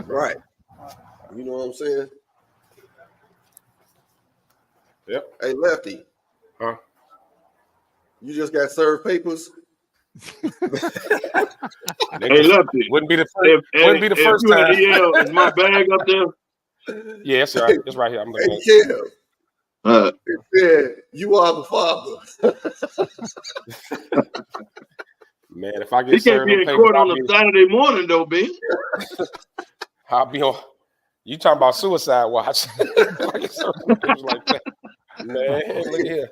Right. You know what I'm saying? Yep. Hey, Lefty. Huh? You just got served papers? Hey, Lefty. Wouldn't be the first time. Is my bag up there? Yeah, it's right. It's right here. I'm looking at it. It said, "You are the father." Man, if I get he can't be in court on a Saturday morning, though, B. I'll be on. You talking about suicide watch? Like that. Man, look here.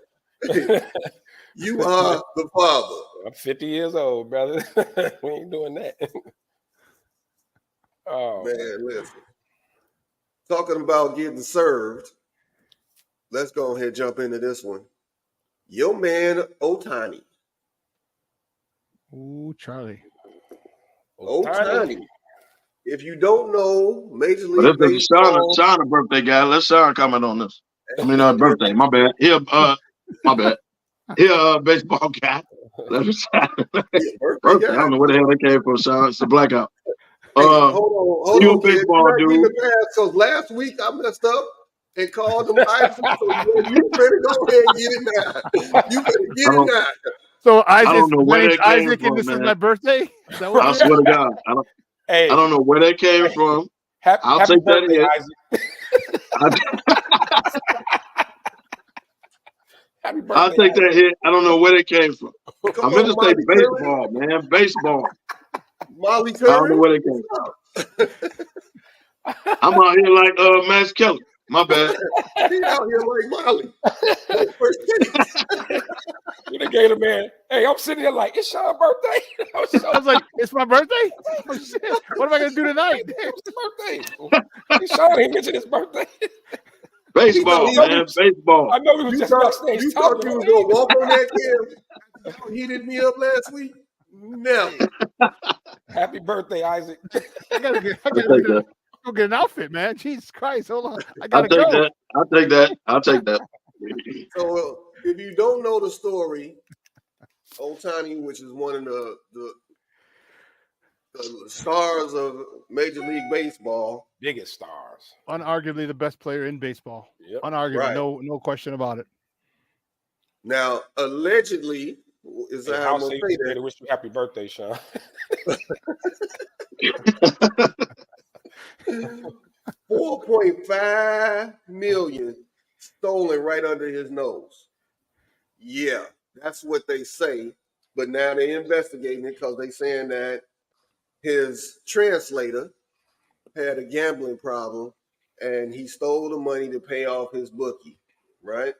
You are the father. I'm 50 years old, brother. We ain't doing that. Oh man, listen. Talking about getting served. Let's go ahead and jump into this one. Your man Ohtani. Ooh, Charlie. Ohtani. If you don't know, Major League Well, Baseball. Sean a birthday guy. Let Sean comment on this. I mean, birthday. My bad. My bad. Baseball guy. Let me birthday. I don't know where the hell that came from, Sean. It's a blackout. Hey, hold on, you baseball dude. Because last week I messed up and called him Isaac. So you better go ahead and get it now. You better get it now. So I don't know where that came Isaac, from, and this man. is my birthday. Is that I swear to God, I don't know where that came from. I'll take that hit. I'll take that hit. I don't know where that came from. I meant to say baseball, man. Baseball. Molly I don't know where that came from. I'm out here like Max Kelly. My bad. He out here like Molly. You the Gator man. Hey, I'm sitting here like, it's Sean's birthday. I was like, it's my birthday? Oh, shit. What am I going to do tonight? It's his birthday. Sean ain't mentioned his birthday. Baseball, man. Baseball. I know we was just backstage. You thought you was going to walk on that camera? You heated me up last week? No. Happy birthday, Isaac. I gotta go get an outfit, man. Jesus Christ. Hold on. I'll take that. So if you don't know the story, Ohtani, which is one of the stars of Major League Baseball. Biggest stars. Unarguably the best player in baseball. Yep. Unarguably. Right. No question about it. Now, allegedly, is that how I'm going to say that? Wish you happy birthday, Sean. $4.5 million stolen right under his nose. Yeah, that's what they say. But now they're investigating it because they're saying that his translator had a gambling problem and he stole the money to pay off his bookie, right?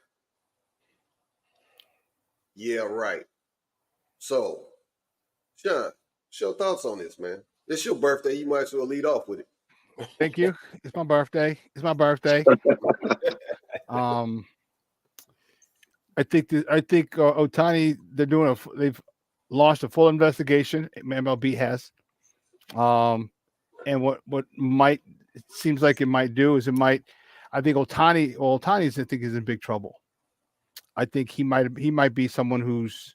Yeah, right. So, Sean, show thoughts on this, man. It's your birthday. You might as well lead off with it. Thank you. It's my birthday. I think Ohtani, they've launched a full investigation. MLB has. And what it seems like it might do is I think Ohtani is in big trouble. I think he might be someone who's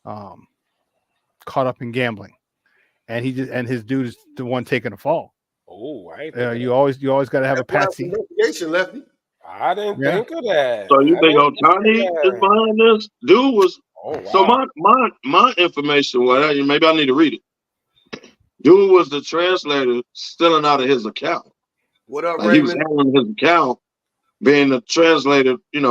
caught up in gambling, and his dude is the one taking a fall. Oh, you always got to have a patsy. Investigation, Lefty. I didn't think of that. So you think Ohtani is behind this? Dude was. Oh, wow. So my information, maybe I need to read it. Dude was the translator stealing out of his account. What up, Raymond? He was handling his account, being the translator, When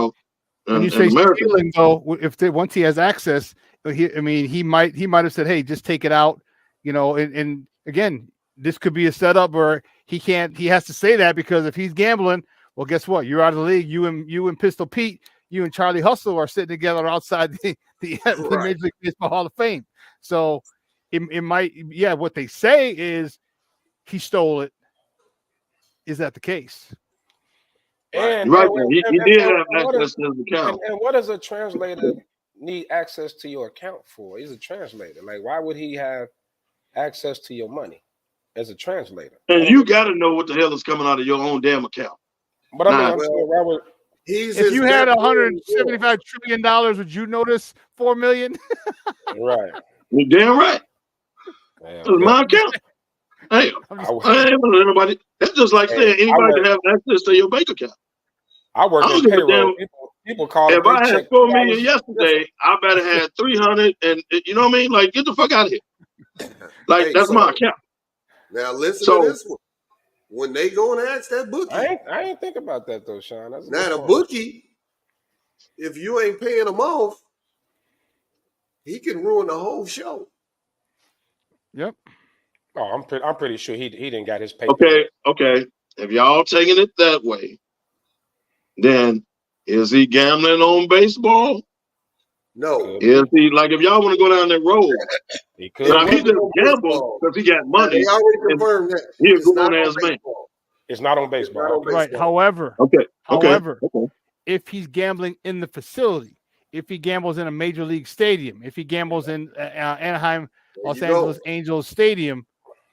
you say stealing, though, once he has access, he might have said, "Hey, just take it out," And again, this could be a setup where he has to say that because if he's gambling, well, guess what? You're out of the league. You and Pistol Pete, you and Charlie Hustle are sitting together outside the Major League Baseball Hall of Fame. So it might, yeah, what they say is he stole it. Is that the case? And, right. And, He did have access to his account. And what does a translator need access to your account for? He's a translator. Like, why would he have access to your money as a translator? And you got to know what the hell is coming out of your own damn account. But I mean, I'm saying, why would if you had $175 trillion, would you notice 4 million? Right. You're damn right. It's my account. Hey, anybody. That's just like saying anybody can have access to your bank account. I work in payroll. People call if I had 4 million yesterday, I better have 300, and you know what I mean? Like, get the fuck out of here. Like, that's my account. Now listen to this one. When they go and ask that bookie, I ain't think about that though, Sean. That's now the bookie, if you ain't paying him off, he can ruin the whole show. Yep. Oh, I'm pretty sure he didn't got his paper. Okay. If y'all taking it that way, then is he gambling on baseball? No. Is he, like, if y'all want to go down that road, he could. Now, he just gamble because he got money. They already confirmed that. He's a grown ass man. It's not on baseball. Right. However, if he's gambling in the facility, if he gambles in a major league stadium, if he gambles in Anaheim, Los Angeles Angels Stadium,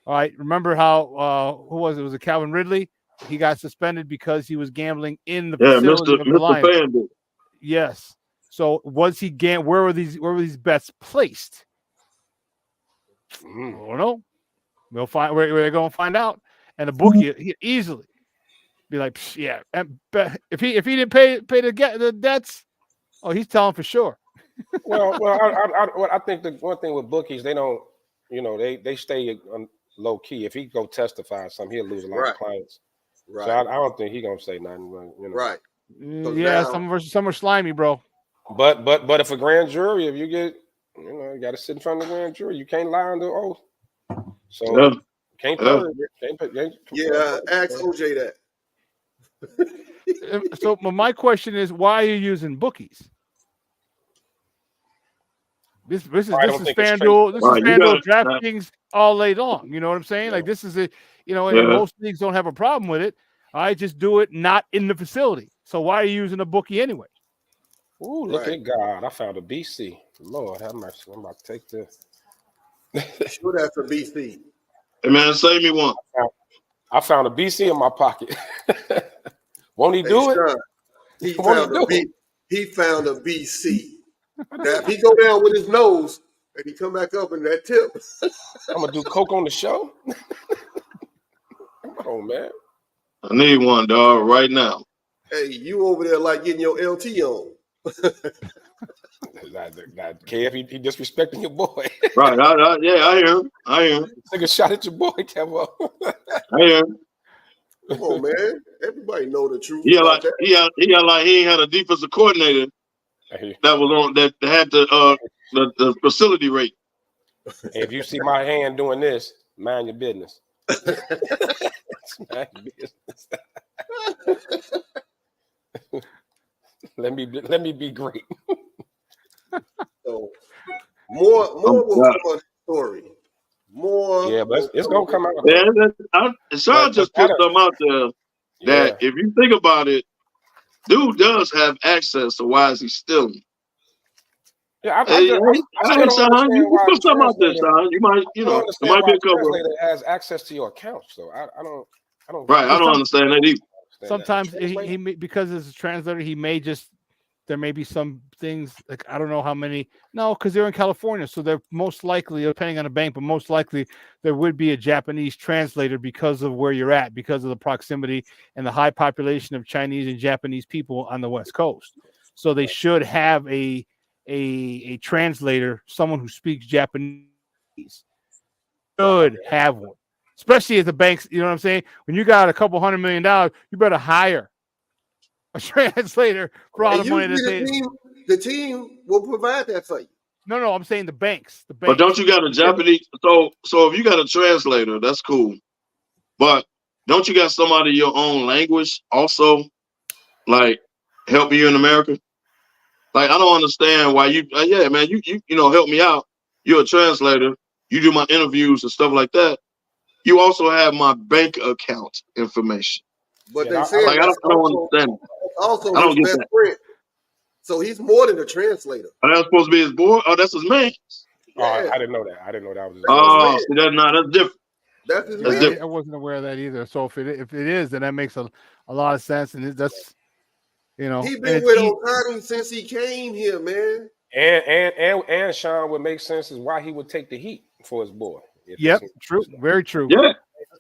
all right. Remember how who was it? Was it Calvin Ridley? He got suspended because he was gambling in the facility of the Lions. FanDuel. Yes. So was he where were these bets placed? I don't know. We'll find where they're going to find out. And the bookie he easily be like, yeah. If he didn't pay the debts, oh, he's telling for sure. Well, I think the one thing with bookies, they don't, they stay low key. If he go testify something, he'll lose a lot of clients. Right. So I don't think he's gonna say nothing. Right. Yeah, some are slimy, bro. But if a grand jury, if you get, you got to sit in front of the grand jury. You can't lie under oath. So can't purge. Ask OJ that. So my question is, why are you using bookies? This is FanDuel. This is FanDuel DraftKings all day long. You know what I'm saying? Like, this is and most leagues don't have a problem with it. I just do it not in the facility. So why are you using a bookie anyway? Ooh, look at God! I found a BC. Lord have mercy. I'm about to take this. Shoot that for BC. Hey man, save me one. I found a BC in my pocket. Won't he do it? He found a BC. Now, if he go down with his nose and he come back up in that tip, I'm gonna do coke on the show. Come on, man. I need one, dog, right now. Hey, you over there like getting your LT on. Not KF, he disrespecting your boy. Right, I hear him. Take a shot at your boy, Kevo. I hear him. Come on, man. Everybody know the truth. He ain't had a defensive coordinator that was on that had the facility rate. Hey, if you see my hand doing this, mind your business. Mind your business. Let me be great. So more will come on the story. More. Yeah, but it's gonna come out. Yeah, Sean just put them out there that if you think about it, dude does have access. So why is he stealing? Yeah, Sean, you put something out there, Sean. You might, it might be a couple. Has access to your accounts, so I don't. Right, I don't understand that either. Sometimes he because as a translator, there may be some things like I don't know how many. No, because they're in California, so they're most likely, depending on the bank, but most likely there would be a Japanese translator because of where you're at, because of the proximity and the high population of Chinese and Japanese people on the West Coast. So they should have a translator, someone who speaks Japanese, should have one. Especially at the banks, you know what I'm saying? When you got a couple $100 million, you better hire a translator for all the money the team will provide that for you. No, I'm saying the banks. But don't you got a Japanese? So if you got a translator, that's cool. But don't you got somebody your own language also, like helping you in America? Like, I don't understand why you. Yeah, man, you help me out. You're a translator. You do my interviews and stuff like that. You also have my bank account information. But Yeah, they said I don't understand. Also, I don't his get best friend. So he's more than a translator. Are that supposed to be his boy? Oh, that's his man. Oh, I didn't know that. I didn't know that was his Oh, see, that's different. That's his That's man. I wasn't aware of that either. So if it is, then that makes a lot of sense. And that's, He been with Otani since he came here, man. And Sean, would make sense is why he would take the heat for his boy. Yep, true, very true. Yeah,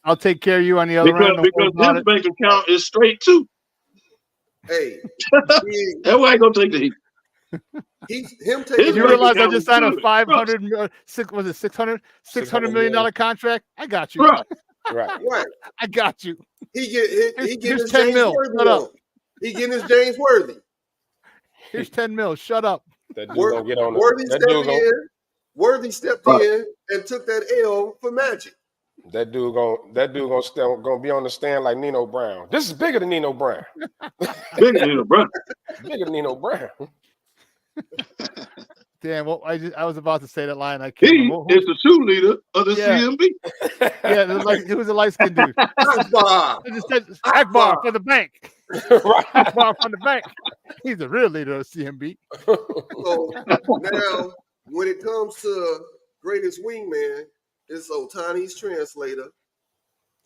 I'll take care of you on the other end. Because his bank account is straight too. Hey, that way I gonna take the heat. Him taking. You realize I just signed a $600 million contract? I got you. Right. I got you. He getting his 10 James mil. Worthy. Shut up. He getting his James Worthy. Here's 10 mil. Shut up. That dude gonna get on Worthy stepped in and took that L for Magic. That dude gonna be on the stand like Nino Brown. This is bigger than Nino Brown. Bigger than Nino Brown. Bigger than Nino Brown. Damn, well, I was about to say that line. I can't. He is the true leader of the CMB. Yeah, it was a light skinned dude. Akbar. I just said Akbar for the bank. Akbar from the bank. He's the real leader of CMB. So now, when it comes to greatest wingman, it's Otani's translator,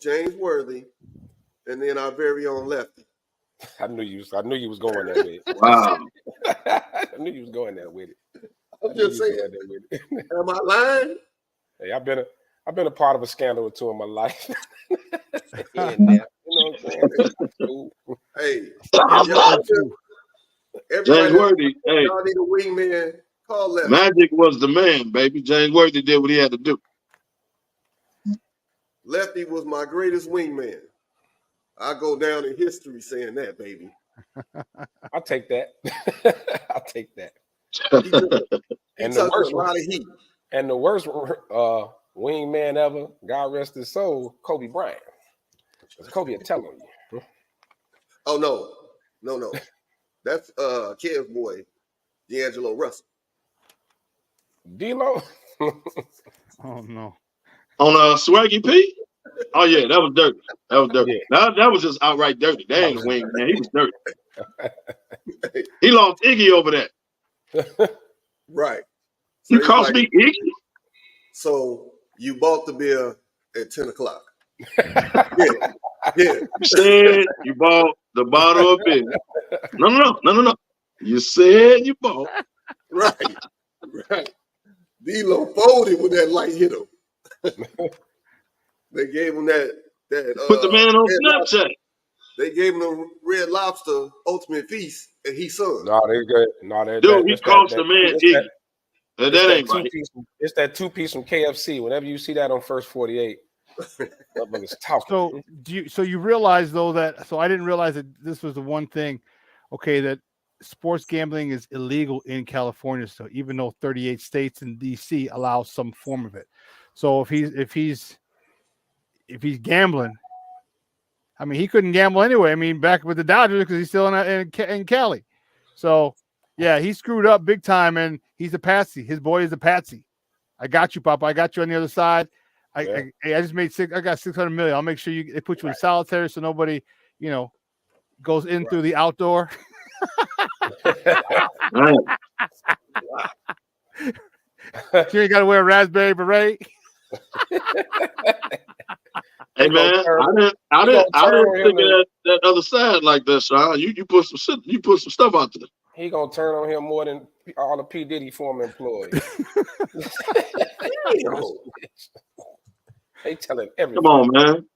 James Worthy, and then our very own Lefty. I knew you was going there with it. Wow. I knew you was going there with it. I'm just saying. Am I lying? Hey, I've been a part of a scandal or two in my life. You know what I'm saying? Hey, James Worthy. Hey, y'all need a wingman. Call Lefty. Magic was the man, baby. James Worthy did what he had to do. Lefty was my greatest wingman. I go down in history saying that, baby. I'll take that. I'll take that. He took a lot of heat. And the worst wingman ever, God rest his soul, Kobe Bryant. Kobe will tell on you. Oh no. That's Kev's boy, D'Angelo Russell. D-Lo? Oh no. On Swaggy P? Oh yeah, that was dirty. Yeah. That was just outright dirty. That ain't a wing, man. He was dirty. He lost Iggy over that. Right. So you cost me Iggy? So you bought the beer at 10 o'clock. Yeah. You said you bought the bottle of beer. No. You said you bought. Right. D-Lo folded when that light hit him. They gave him that put the man on Snapchat. They gave him the Red Lobster Ultimate Feast, and he sung. No, they good. No, dude, he cost the man Iggy. That ain't right. It's that 2-piece from KFC. Whenever you see that on First 48, it's tough. So you realize though that I didn't realize that this was the one thing, okay, that sports gambling is illegal in California. So even though 38 states and DC allow some form of it, so if he's gambling, I mean, he couldn't gamble anyway. I mean, back with the Dodgers because he's still in Cali. So yeah, he screwed up big time, and he's a patsy. His boy is a patsy. I got you, Papa. I got you on the other side. I just made I got $600 million. I'll make sure they put you in solitary so nobody, goes in through the outdoor. You ain't got to wear a raspberry beret. Hey man, I didn't think of that other side like that, Sean. You put some stuff out there. He gonna turn on him more than all the P. Diddy former employees. They telling everything. Come on, man.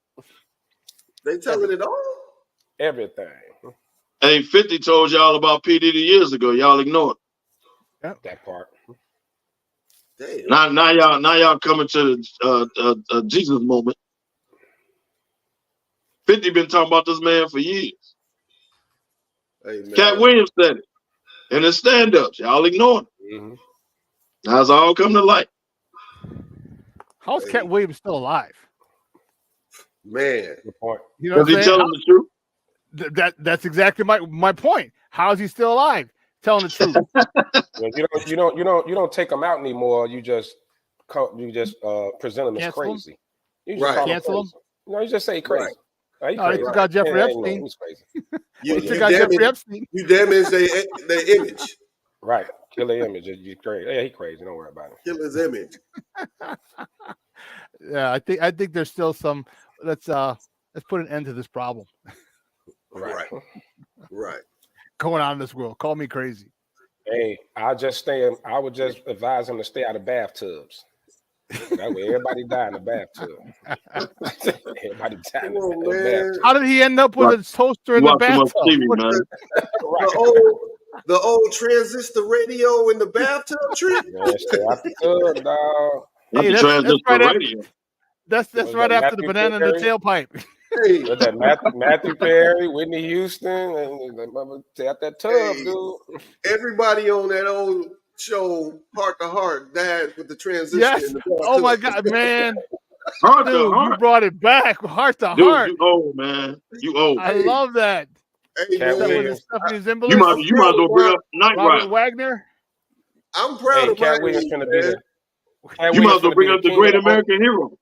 They telling it all. Everything. Hey, 50 told y'all about P. Diddy years ago. Y'all ignored. Yep. That part. Damn. Now y'all coming to the Jesus moment. 50 been talking about this man for years. Hey, man. Cat Williams said it in his stand-ups. Y'all ignored it. Mm-hmm. Now it's all come to light. How's Cat Williams still alive? Man. Good point. Does he tell him the truth? That's exactly my point. How is he still alive? telling the truth. You don't take them out anymore. You just present them as crazy. You just call cancel them. No, you just say crazy. Right. No, they took out Jeffrey Epstein. He's crazy. You damage their image. Right. Kill the image. You crazy. Yeah, he crazy. Don't worry about it. Kill his image. Yeah, I think there's still some. Let's put an end to this problem. Right. Going on in this world. Call me crazy. Hey, I would just advise him to stay out of bathtubs. That way everybody die in the bathtub. Everybody die in the bathtub. How did he end up with a toaster in the bathtub? The old transistor radio in the bathtub trick. Man, stay out the tub, dog. Hey, that's right after the banana in the tailpipe. Hey. With that Matthew Perry, Whitney Houston, and stay out that tub, dude. Everybody on that old show, Heart to Heart, died with the transistor. Yes. In the bathtub. Oh my God, man. Heart Dude, to heart. You brought it back. Heart to Dude, heart. you old, man. You old. I love that. Hey, Cat man. Williams. You might as well bring up Night Robert Ride. Wagner. I'm proud of Cat my Williams finna be there. You might as well bring up the great American hero.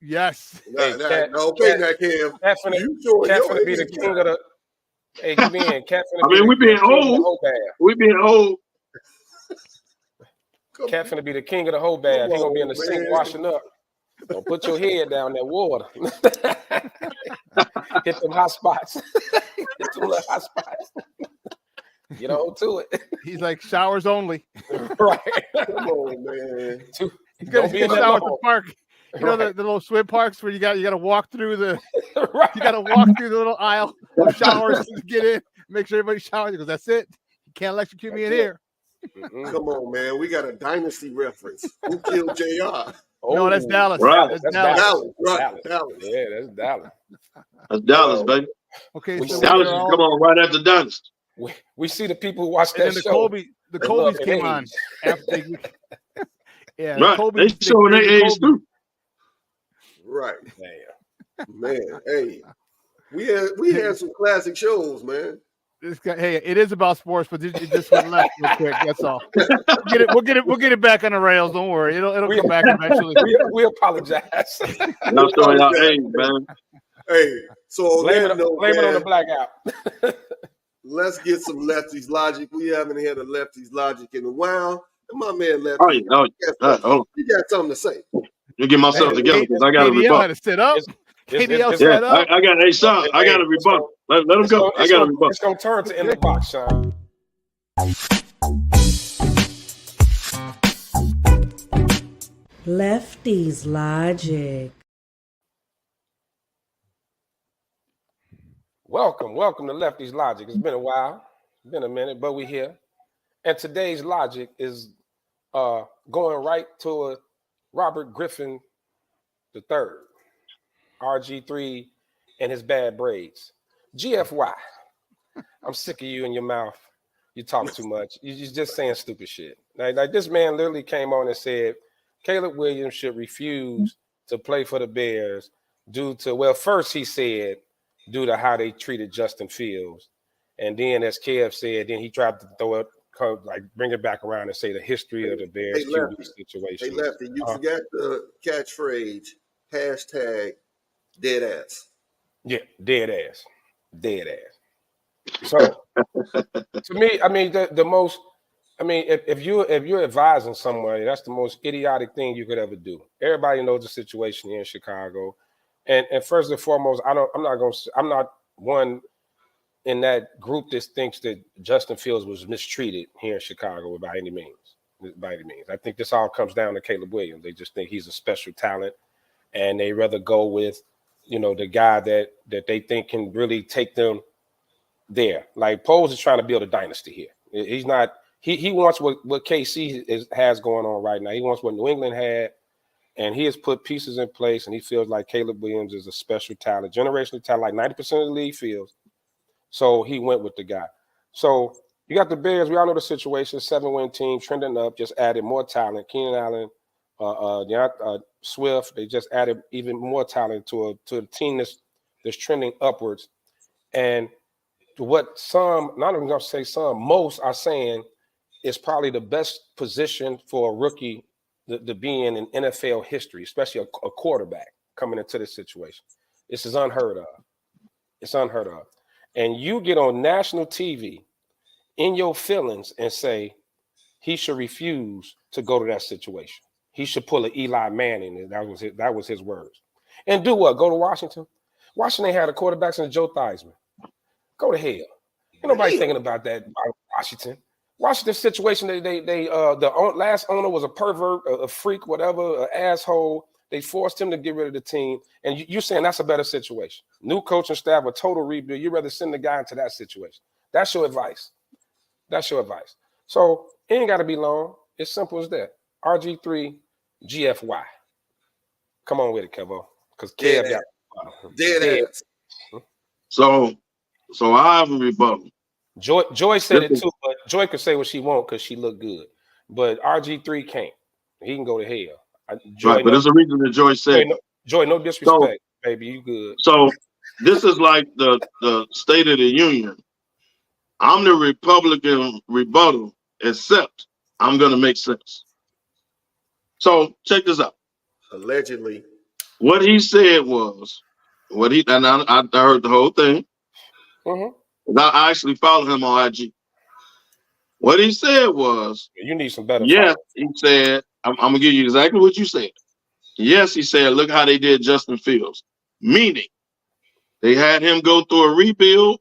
Yes. No, pay that, Cam. Cat finna be the king of the. Hey, give me in. Cat finna be we being old. We being old. Cat finna be the king of the whole bath. He gonna be in the sink washing up. Don't put your head down that water. Hit them hot spots. Hit them little hot spots. Get on to it. He's like showers only. Right. Come on, man. Don't be in that shower at the park. You know the little swim parks where you got to walk through the you got to walk through the little aisle of showers to get in. Make sure everybody showers because that's it. You can't electrocute me in here. Come on, man. We got a dynasty reference. Who killed JR? No, that's Dallas. Right. That's Dallas. Dallas. Dallas. Yeah, that's Dallas. That's Dallas, baby. Okay, so Dallas is come on right after Dallas. We see the people who watch that and show. The Colbys came on after yeah, right. Colby, they showing their age too. Right. Damn. Man, hey. We had some classic shows, man. Hey, it is about sports, but it just went left real quick. That's all. We'll get it back on the rails. Don't worry, it'll come back eventually. We apologize. Y'all showing y'all age, man. Hey, so blame it on the blackout. Let's get some Lefty's Logic. We haven't had a Lefty's Logic in a while. And my man Lefty, he got something to say. You get myself together because I got to rebut. Had to sit up. KDL set up. I got a shot. I got to rebut. Let him go. I got to rebut. It's going to turn to in the box, Sean. Lefty's Logic. Welcome to Lefty's Logic. It's been a while. It's been a minute, but we're here. And today's logic is going right to Robert Griffin III, RG3, and his bad braids. GFY. I'm sick of you in your mouth. You talk too much. You're just saying stupid shit. Like this man literally came on and said Caleb Williams should refuse to play for the Bears due to, well, first he said due to how they treated Justin Fields. And then as Kev said, then he tried to throw it, bring it back around and say the history of the Bears QB situation. Hey, Lefty, you forgot the catchphrase, hashtag dead ass. Yeah, dead ass. Dead ass. So to me, I mean, the most, I mean, if you're advising somebody, that's the most idiotic thing you could ever do. Everybody knows the situation here in Chicago. And first and foremost, I'm not one in that group that thinks that Justin Fields was mistreated here in Chicago by any means. I think this all comes down to Caleb Williams. They just think he's a special talent, and they rather go with, the guy that they think can really take them there. Like Poles is trying to build a dynasty here. He's not. He wants what KC has going on right now. He wants what New England had, and he has put pieces in place. And he feels like Caleb Williams is a special talent, generational talent, like 90% of the league feels. So he went with the guy. So you got the Bears. We all know the situation. 7-win team trending up. Just added more talent. Keenan Allen, Swift. They just added even more talent to a team that's trending upwards. And what some, not even gonna say some, most are saying is probably the best position for a rookie to be in NFL history, especially a quarterback coming into this situation. This is unheard of. It's unheard of. And you get on national TV in your feelings and say he should refuse to go to that situation. He should pull an Eli Manning. That was his words. And do what? Go to Washington? Washington had a quarterback since Joe Theismann. Go to hell. Ain't nobody thinking about that about Washington. Washington situation, the last owner was a pervert, a freak, whatever, an asshole. They forced him to get rid of the team. And you're saying that's a better situation. New coaching staff, a total rebuild. You'd rather send the guy into that situation. That's your advice. That's your advice. So it ain't got to be long. It's simple as that. RG3, GFY. Come on with it, Kevo. Because Kev got dead. So I have a rebuttal. Joy said it too, but Joy could say what she wants because she looked good. But RG3 can't. He can go to hell. Joy, right, but there's a reason that Joy said. Joy, no disrespect, baby. You good. So this is like the State of the Union. I'm the Republican rebuttal, except I'm going to make sense. So check this out. Allegedly. What he said was, and I heard the whole thing. Mm-hmm. I actually follow him on IG. What he said was, you need some better. Yes, he said, I'm going to give you exactly what you said. Yes, he said, look how they did Justin Fields. Meaning, they had him go through a rebuild,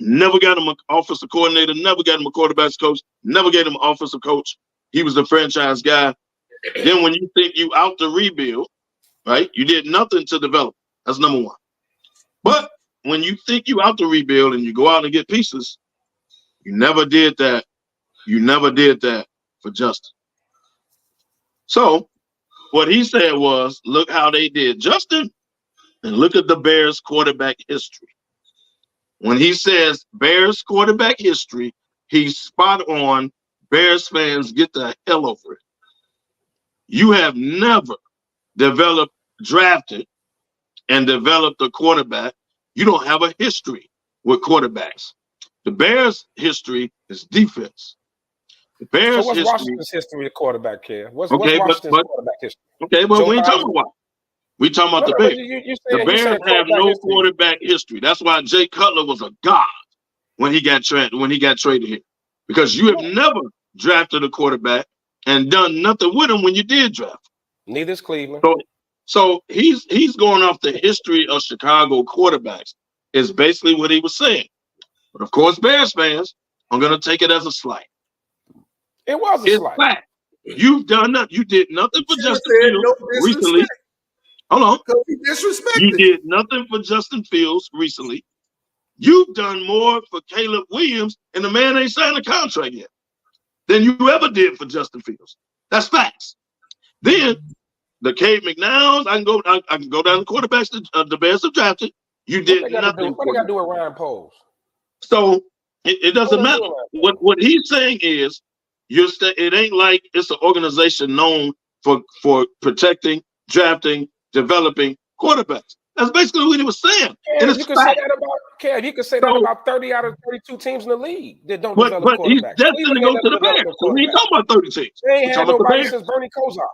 never got him an offensive coordinator, never got him a quarterback's coach, never gave him an offensive coach. He was the franchise guy. Then when you think you out the rebuild, right, you did nothing to develop. That's number one. But when you think you out the rebuild and you go out and get pieces, you never did that. You never did that for Justin. So what he said was, look how they did Justin and look at the Bears quarterback history. When he says Bears quarterback history, he's spot on. Bears fans, get the hell over it. You have never drafted and developed a quarterback. You don't have a history with quarterbacks. The Bears' history is defense. The Bears' so what's history. Washington's history with quarterback here? What's Okay, Washington's quarterback history? Okay, but we ain't talking about. We talking about the Bears. The Bears have no quarterback history. That's why Jay Cutler was a god when he got traded here, because you have never drafted a quarterback and done nothing with him when you did draft. Neither is Cleveland. So he's going off the history of Chicago quarterbacks is basically what he was saying. But of course, Bears fans are going to take it as a slight. It was a slight. Fact. You've done nothing. You did nothing for Justin Fields recently. Hold on. You did nothing for Justin Fields recently. You've done more for Caleb Williams, and the man ain't signed a contract yet, than you ever did for Justin Fields. That's facts. Then the Cade McNowns, I can go down the quarterbacks the Bears have drafted. You did nothing. What they got to do with Ryan Poles? So it doesn't matter. What he's saying is, it ain't like it's an organization known for protecting, drafting, developing quarterbacks. That's basically what he was saying. And you can say that about Kev. You can say that about 30 out of 32 teams in the league that don't develop quarterbacks. But he's destined to go to the Bears. So we ain't talking about 30 teams. They ain't had nobody since Bernie Kosar.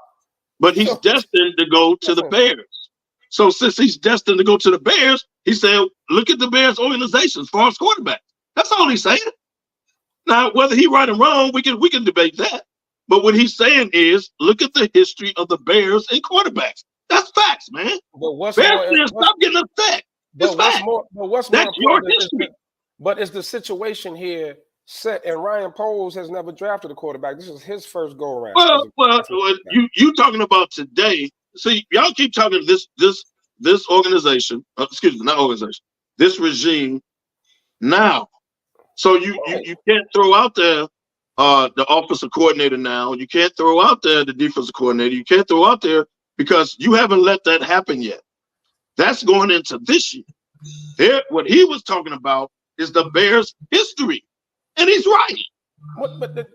But he's destined to go to the Bears. So since he's destined to go to the Bears, he said, look at the Bears organization as far as quarterbacks. That's all he's saying. Now, whether he's right or wrong, we can debate that. But what he's saying is, look at the history of the Bears and quarterbacks. That's facts, man. But stop getting upset. That's your history. But is the situation here set? And Ryan Poles has never drafted a quarterback. This is his first go around. Well, you talking about today? See, y'all keep talking this organization. Excuse me, not organization. This regime now. So you can't throw out there the offensive coordinator now. You can't throw out there the defensive coordinator. You can't throw out there because you haven't let that happen yet. That's going into this year. What he was talking about is the Bears' history, and he's right.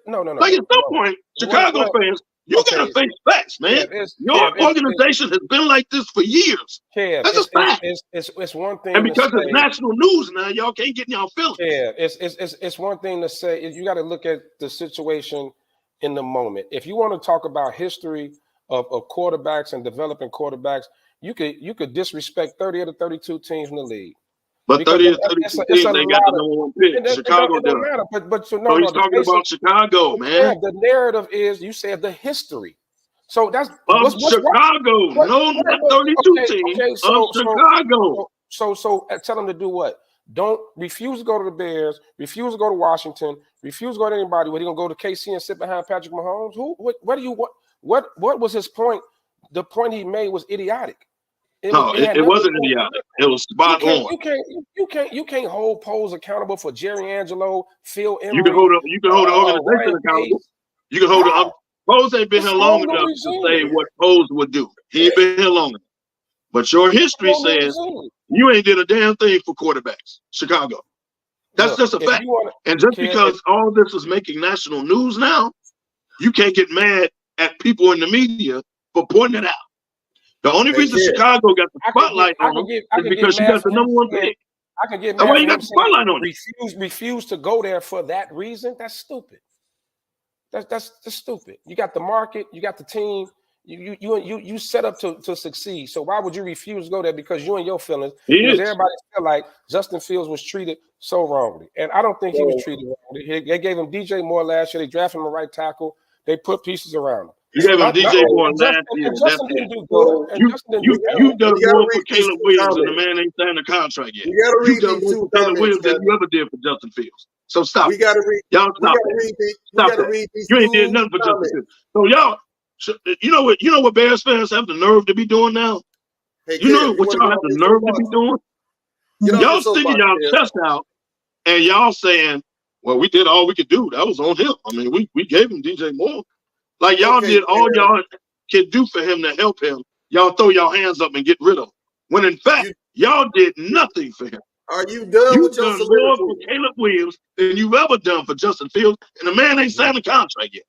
No. Like at some point, Chicago fans You gotta face facts, man. Your organization has been like this for years. That's a fact. It's one thing, and because it's national news now, y'all can't get in y'all feelings. Yeah, it's one thing to say. You got to look at the situation in the moment. If you want to talk about history of quarterbacks and developing quarterbacks, you could disrespect 30 of the 32 teams in the league. But 30 of 32 teams, they got the number one pick. Chicago does. So he's talking about Chicago, man. Yeah, the narrative is, you said the history. So that's Chicago. No, not 32 teams. Chicago. So tell them to do what? Don't refuse to go to the Bears, refuse to go to Washington, refuse to go to anybody. What, he gonna go to KC and sit behind Patrick Mahomes? What was his point? The point he made was idiotic. It wasn't idiotic. It was spot on. You can't hold Poles accountable for Jerry Angelo, Phil Emery. You can hold the organization accountable. You can hold the Poles ain't been here long enough to say what Poles would do. He ain't been here long enough. But your history says you ain't did a damn thing for quarterbacks. Chicago. That's just a fact. And just because all this is making national news now, you can't get mad at people in the media for pointing it out. The only reason Chicago got the spotlight on them is because you got the number one pick. I can get mad. That's why you got the spotlight on it. Refuse to go there for that reason. That's stupid. That's stupid. You got the market. You got the team. You set up to succeed. So why would you refuse to go there? Because you and your feelings. Because everybody feel like Justin Fields was treated so wrongly, and I don't think he was treated wrongly. They gave him DJ Moore last year. They drafted him a right tackle. They put pieces around him. You gave him DJ Moore last year. You done more for Caleb Williams, and the man ain't signed a contract yet. You done more for Caleb Williams than you ever did for Justin Fields. So stop. We gotta read. Y'all stop it. Stop it. You ain't did nothing for Justin Fields. So y'all, you know what Bears fans have the nerve to be doing now? Hey, you know what y'all have the nerve to be doing? Y'all sticking y'all chest out and y'all saying, well, we did all we could do. That was on him. I mean, we gave him DJ Moore. Like y'all did all y'all can do for him to help him. Y'all throw y'all hands up and get rid of him. When in fact, y'all did nothing for him. Are you done with your soliloquy? More for Caleb Williams than you've ever done for Justin Fields, and the man ain't signed a contract yet.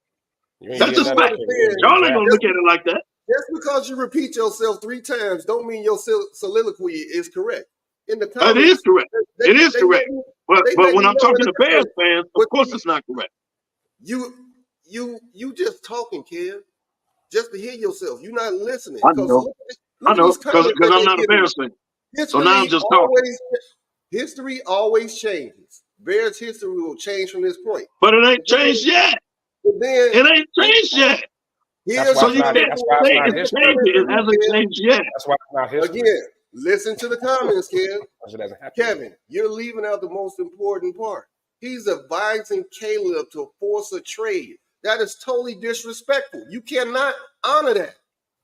That's just fact. Y'all ain't gonna look at it like that. Just because you repeat yourself 3 times don't mean your soliloquy is correct. In the comments, it is correct. It is correct. But when I'm talking to Bears fans, of course it's not correct. You just talking, kid. Just to hear yourself. You're not listening. I know. Because I'm not a Bears fan. So now I'm just talking. History always changes. Bears history will change from this point. But it ain't changed yet. It ain't changed yet. So you can't say it's changed. It hasn't changed yet. That's why it's not history. Again, listen to the comments, Kevin, you're leaving out the most important part. He's advising Caleb to force a trade. That is totally disrespectful. You cannot honor that.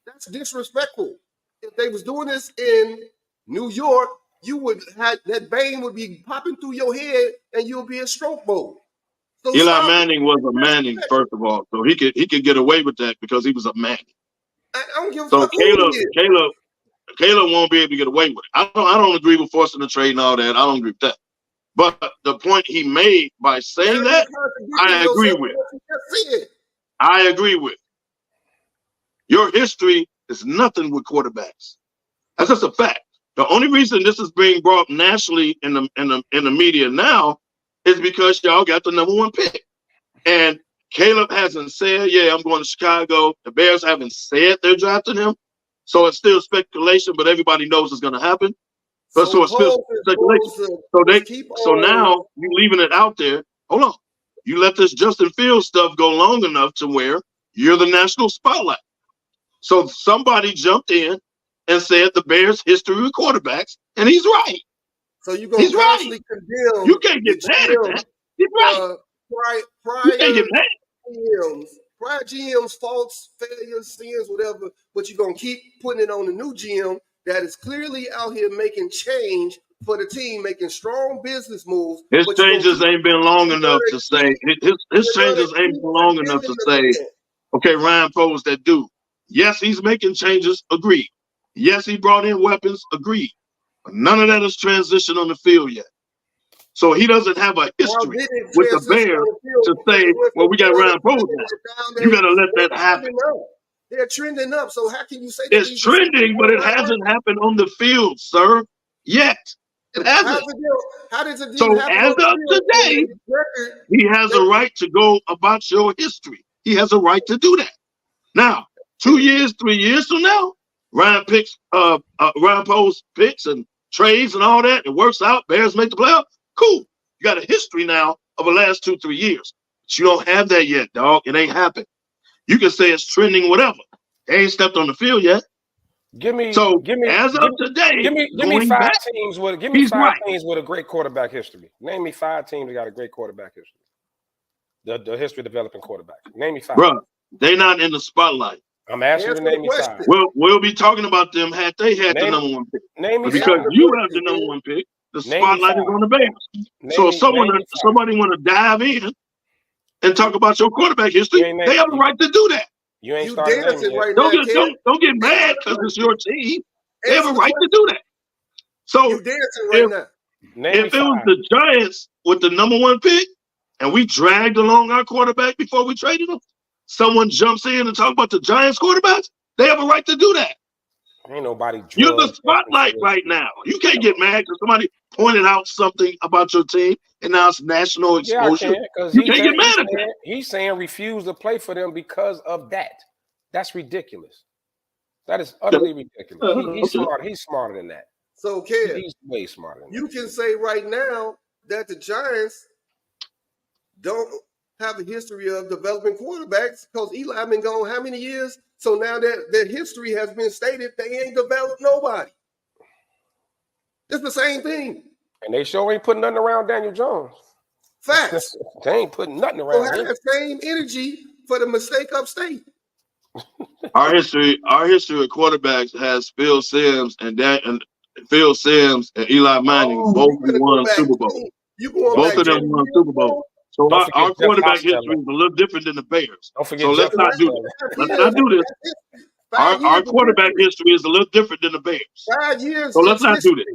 That's disrespectful. If they was doing this in New York, you would have that vein would be popping through your head and you'll be in stroke mode. So Eli Manning was a Manning, first of all. So he could get away with that because he was a Manning. I don't give a fuck. So Caleb won't be able to get away with it. I don't agree with forcing the trade and all that. I don't agree with that. But the point he made by saying that, I agree with. I agree with. Your history is nothing with quarterbacks. That's just a fact. The only reason this is being brought up nationally in the media now is because y'all got the number one pick. And Caleb hasn't said, yeah, I'm going to Chicago. The Bears haven't said they're drafting him. So it's still speculation, but everybody knows it's going to happen. But so it's still speculation. So now you leaving it out there. Hold on. You let this Justin Fields stuff go long enough to where you're the national spotlight. So somebody jumped in and said the Bears' history with quarterbacks, and he's right. So you're going to constantly condemn. You can't get mad at that. He's right. You can't get mad. Prior GM's faults, failures, sins, whatever, but you're going to keep putting it on the new GM that is clearly out here making change for the team, making strong business moves. His changes ain't been long enough to say, his changes ain't been long enough to say, okay, Ryan Poles that dude. Yes, he's making changes, agreed. Yes, he brought in weapons, agreed. But none of that is transition on the field yet. So he doesn't have a history with the Bears to say, well, we got Ryan Poles now. You got to let that happen. They're trending up. So how can you say that it's trending, but it hasn't happened on the field, sir, yet. It hasn't. How does it so happen as of today, he has a right to go about your history. He has a right to do that. Now, 2 years, 3 years from now, Ryan Poles picks and trades and all that. It works out. Bears make the playoff. Cool. You got a history now of the last 2-3 years. But you don't have that yet, dog. It ain't happened. You can say it's trending, whatever. They ain't stepped on the field yet. Give me as of today, give me 5 back, teams with teams with a great quarterback history. Name me 5 teams that got a great quarterback history. The history of developing quarterback. Name me 5. Bro, they not in the spotlight. I'm asking you to name me 5. We'll be talking about them had they had the number 1 pick. Name me because 5. you have the number 1 pick, the spotlight is on the Bears. So if somebody want to dive in and talk about your quarterback history, they have the right to do that. You ain't started right don't now. Get mad because it's your team. They have a right to do that. So you dancing right now. If it was the Giants with the number 1 pick and we dragged along our quarterback before we traded him, someone jumps in and talk about the Giants quarterbacks, they have a right to do that. Ain't nobody. You're the spotlight right now. You can't get mad because somebody pointed out something about your team and now it's national exposure. Yeah, you can't get mad at that. He's saying refuse to play for them because of that. That's ridiculous. That is utterly ridiculous. He's smart. He's smarter than that. So, Kev, he's way smarter than that. You can say right now that the Giants don't have a history of developing quarterbacks because Eli been gone how many years? So now that their history has been stated, they ain't developed nobody. It's the same thing. And they sure ain't putting nothing around Daniel Jones. Facts. They ain't putting nothing around him. Have that same energy for the mistake upstate. Our history of quarterbacks has Phil Simms and Eli Manning both won Super Bowl. Both of them won Super Bowl. So our quarterback history is a little different than the Bears. Don't forget so let's not do that. Let's not do this. Our quarterback history is a little different than the Bears. 5 years. So let's not do this.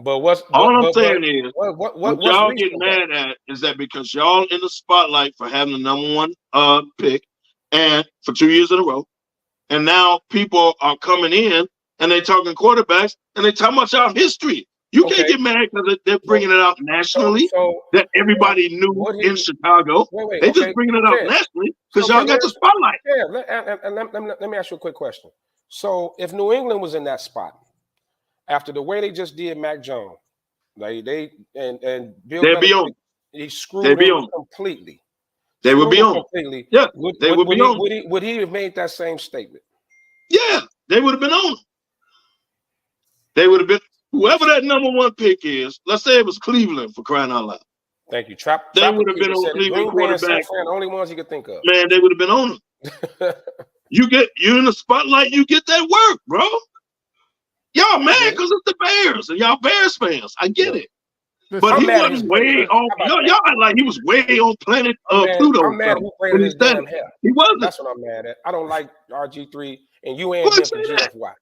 But all I'm saying is what y'all get mad at is that because y'all in the spotlight for having the number 1 pick and for 2 years in a row, and now people are coming in and they talking quarterbacks and they talking about y'all history. You can't get mad because they're bringing it out nationally that everybody knew in Chicago. They just bringing it out nationally because y'all got the spotlight. Yeah, and let me ask you a quick question. So if New England was in that spot after the way they just did Mac Jones, like and Bill, they'd be on. He screwed them completely. They would be on. Completely. Yeah, they would be on. Would he have made that same statement? Yeah, they would have been on. They would have been. Whoever that number 1 pick is, let's say it was Cleveland for crying out loud. Thank you. They would have been on Cleveland quarterback. The only ones you could think of. Man, they would have been on them. You're in the spotlight. You get that work, bro. Y'all mad because it's the Bears and y'all Bears fans. I get it. But he wasn't way off. Y'all act like he was way on planet Pluto. I'm mad when he said it. He wasn't. That's what I'm mad at. I don't like RG3 and you and him for GFY.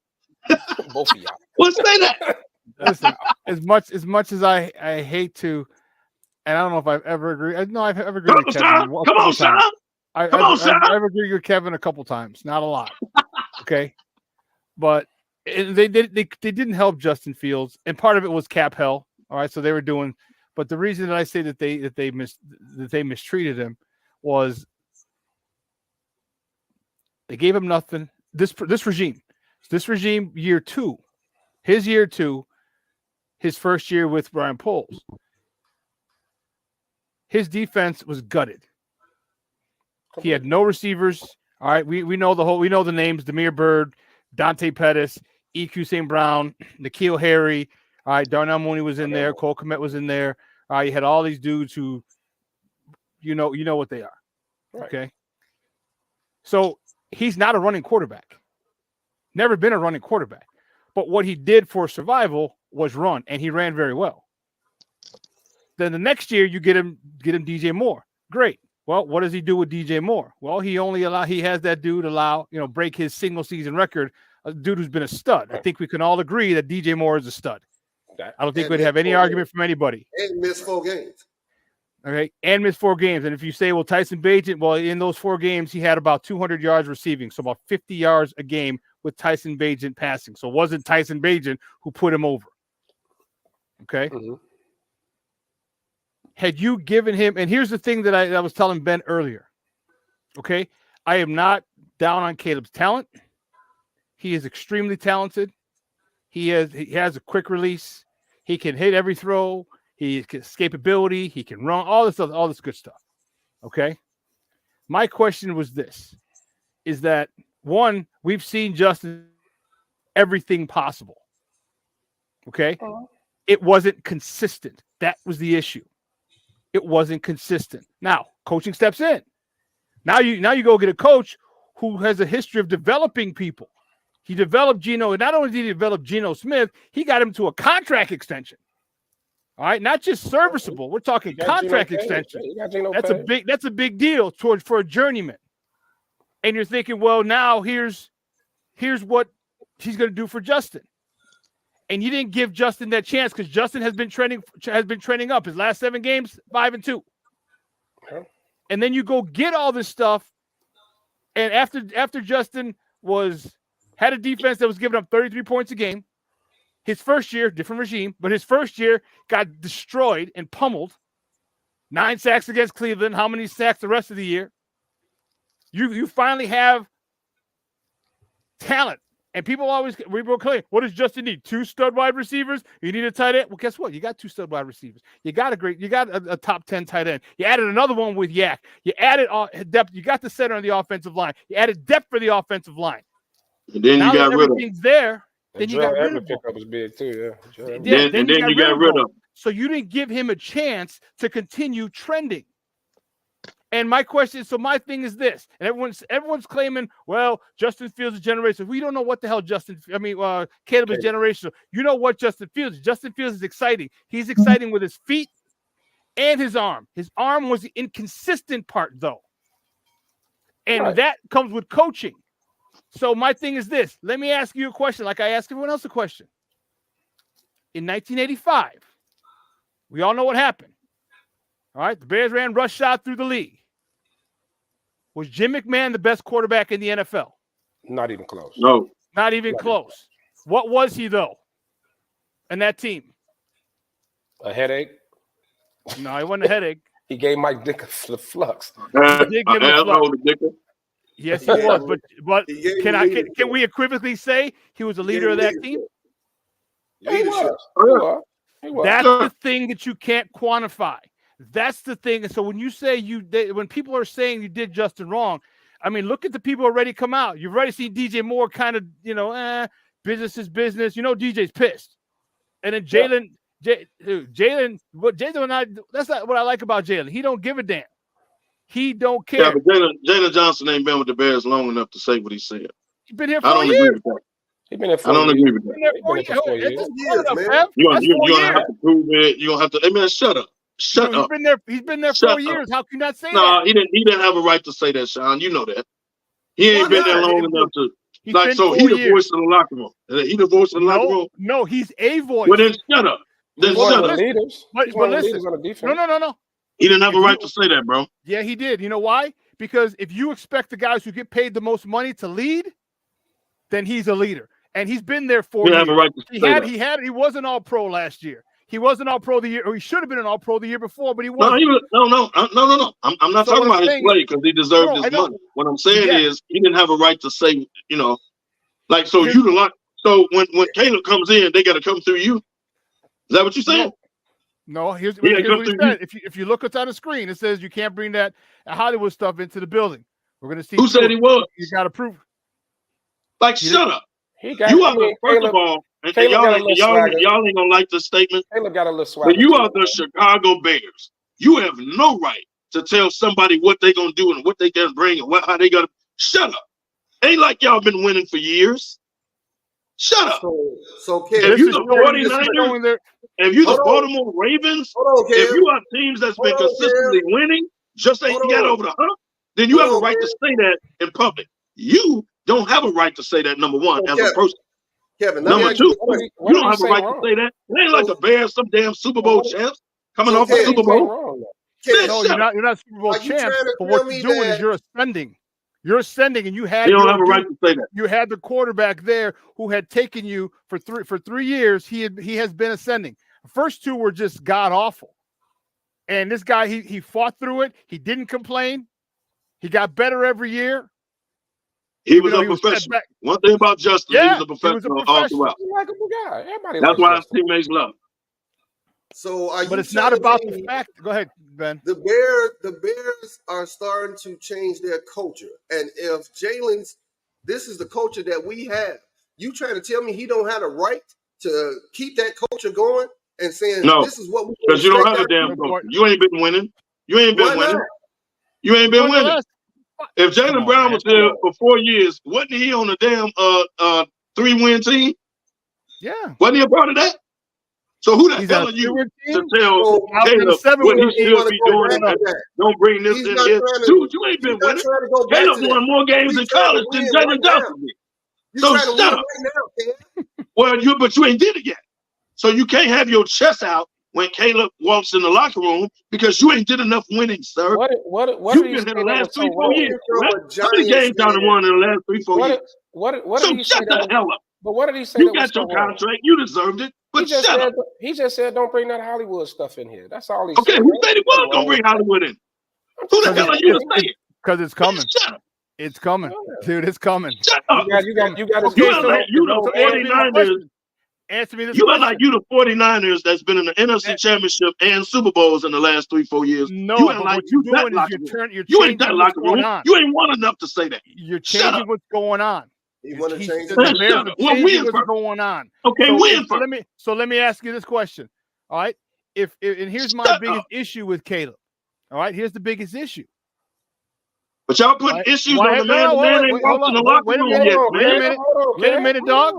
Both of y'all. Let's say that. Listen, as much as I hate to, and I don't know if I've ever agreed. No, I've ever agreed with Kevin. Come on, Sean. I've agreed with Kevin a couple times, not a lot. Okay, but they didn't help Justin Fields, and part of it was cap hell. All right, so they were doing. But the reason that I say that they mistreated him was they gave him nothing. This regime, year 2, his year 2. His first year with Ryan Poles, his defense was gutted. He had no receivers. All right, we know the names: Demir Bird, Dante Pettis, EQ St. Brown, N'Keal Harry. All right, Darnell Mooney was in there. Cole Kmet was in there. All right, you had all these dudes who, you know what they are. Right. Okay, so he's not a running quarterback. Never been a running quarterback. But what he did for survival was run, and he ran very well. Then the next year, you get him DJ Moore. Great. Well, what does he do with DJ Moore? Well, he has that dude break his single season record, a dude who's been a stud. I think we can all agree that DJ Moore is a stud. I don't think we'd have any argument from anybody. And missed 4 games. Okay, and missed 4 games. And if you say, well, Tyson Bagent, well, in those 4 games, he had about 200 yards receiving, so about 50 yards a game with Tyson Bagent passing. So it wasn't Tyson Bagent who put him over. Okay. Mm-hmm. Had you given him, and here's the thing that I was telling Ben earlier. Okay, I am not down on Caleb's talent. He is extremely talented. He has a quick release. He can hit every throw. He can escapability. He can run. All this good stuff. Okay. My question was this: is that one? We've seen Justin everything possible. Okay. It wasn't consistent. That was the issue. It wasn't consistent. Now coaching steps in. Now you go get a coach who has a history of developing people. He developed Geno, and not only did he develop Geno Smith, he got him to a contract extension. All right, not just serviceable. We're talking contract extension. That's a big deal for a journeyman. And you're thinking, well, now here's what he's going to do for Justin. And you didn't give Justin that chance because Justin has been trending up. His last 7 games, 5-2. Okay. And then you go get all this stuff, and after Justin had a defense that was giving up 33 points a game, his first year, different regime, but his first year got destroyed and pummeled. 9 sacks against Cleveland. How many sacks the rest of the year? You finally have talent. And people we were claiming, what does Justin need? 2 stud wide receivers? You need a tight end? Well, guess what? You got 2 stud wide receivers. You got a top 10 tight end. You added another one with Yak. You added depth. You got the center on the offensive line. You added depth for the offensive line. And then now you got rid of everything's there. Then you got rid of him. Pickup was big too, yeah. Then you got rid of him. So you didn't give him a chance to continue trending. And my question is, so my thing is this, and everyone's claiming, well, Justin Fields is generational. We don't know what the hell Caleb is generational. You know what Justin Fields is. Justin Fields is exciting. He's exciting with his feet and his arm. His arm was the inconsistent part, though. And that comes with coaching. So my thing is this. Let me ask you a question like I ask everyone else a question. In 1985, we all know what happened. All right, the Bears ran rush shot through the league. Was Jim McMahon the best quarterback in the NFL? Not even close. No. Not even close. What was he, though, in that team? A headache? No, he wasn't a headache. He gave Mike Dick the flux. He did give him the flux. Yes, he was. But can we equivocally say he was a leader of that team? He was. That's the thing that you can't quantify. That's the thing. And so when you say when people are saying you did Justin wrong, I mean, look at the people already come out. You've already seen DJ Moore kind of, business is business. DJ's pissed. And then Jalen, that's not what I like about Jalen. He don't give a damn. He don't care. Yeah, but Jalen Johnson ain't been with the Bears long enough to say what he said. He's been here 4 years. He's been here 4 years. I don't agree with that. You're going to have to prove it. You're going to have to. Man, shut up. Shut up. He's been there 4 years. How can you not say that? No, he didn't have a right to say that, Sean. You know that. He ain't been there long enough to. He the voice of the locker room. He the voice of the locker room. No, he's a voice. Well, then shut up. Leaders. But listen. No. He didn't have a right to say that, bro. Yeah, he did. You know why? Because if you expect the guys who get paid the most money to lead, then he's a leader. And he's been there 4 years. He didn't have a right to say that. He was an all-pro last year. He wasn't all-pro the year, or he should have been an all-pro the year before, but he wasn't. No. I'm not talking about his play because he deserved his money. What I'm saying is he didn't have a right to say, So when Caleb comes in, they got to come through you. Is that what you're saying? No, here's what he said. If you look what's on the screen, it says you can't bring that Hollywood stuff into the building. We're going to see. Who said he was? You got to prove. Shut up. First of all, y'all ain't gonna like this statement. Caleb got a little swag. But you are the Chicago Bears. You have no right to tell somebody what they gonna do and what they can bring and how they gonna. Shut up. Ain't like y'all been winning for years. Shut up. So if you the 49ers, if you the Baltimore Ravens, if you are teams that's been consistently winning, just ain't got over the hump, then you have a right to say that in public. You don't have a right to say that, number one, as a person. Kevin, Number two, you don't have a right wrong? to say that. It ain't like the Bears, some damn Super Bowl champs coming off a Super Bowl. No, you're not Super Bowl champs. But what you're doing is you're ascending. You're ascending, and you don't have a right to say that. You had the quarterback there who had taken you for 3 years. He has been ascending. The first two were just god awful, and this guy he fought through it. He didn't complain. He got better every year. He was a professional. One thing about Justin, he was a professional all throughout. He's a likable guy. Everybody That's why his Justin. teammates love him. So but it's not about the fact. Go ahead, Ben. The Bears are starting to change their culture. And if Jalen's, this is the culture that we have. You trying to tell me he don't have a right to keep that culture going and saying this is what we because you don't have a damn culture. You ain't been winning. You ain't been winning. You ain't been winning. If Jalen Brown was here for 4 years, wasn't he on a damn 3-win team? Yeah. Wasn't he a part of that? So who the hell are you to tell Caleb what he should be doing? Don't bring this in here. Dude, you ain't been winning. Caleb won more games in college than Jalen Johnson did. So shut up. Well, but you ain't did it yet. So you can't have your chest out when Caleb walks in the locker room because you ain't did enough winning, sir. You've been here the last 3-4 years. How many games y'all have won in the last 3-4 years? So shut the hell up. But what did he say? You got your contract. You deserved it. But shut up. He just said, don't bring that Hollywood stuff in here. That's all he said. Okay, who said he was going to bring Hollywood in? Who the hell are you to say it? Because it's coming. Shut up. It's coming. Dude, it's coming. Shut up. You got you the 49ers. Answer me this question. Like you the 49ers that's been in the NFC Championship and Super Bowls in the last 3-4 years. No, you but like what you're doing is you ain't that locker room. You ain't won enough to say that. You're changing what's going on. You want to change it? What's going on? Okay, so let me ask you this question. All right, and here's my biggest issue with Caleb. All right, here's the biggest issue. But y'all putting issues on the man. The man ain't walked in the locker room yet. Wait a minute, dog.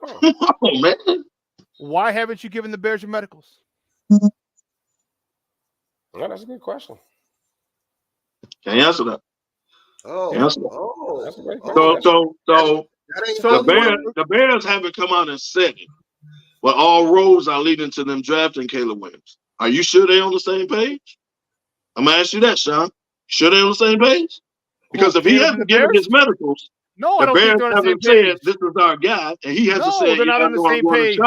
Oh man, why haven't you given the Bears your medicals? Well, that's a good question. Can't answer that. So the Bears haven't come out and said it, but all roads are leading to them drafting Caleb Williams. Are you sure they're on the same page? I'm gonna ask you that, Sean. Sure they're on the same page? Because if he hasn't given his medicals, I don't think they're on the same page. This is our guy, and he hasn't said they're not on the same page.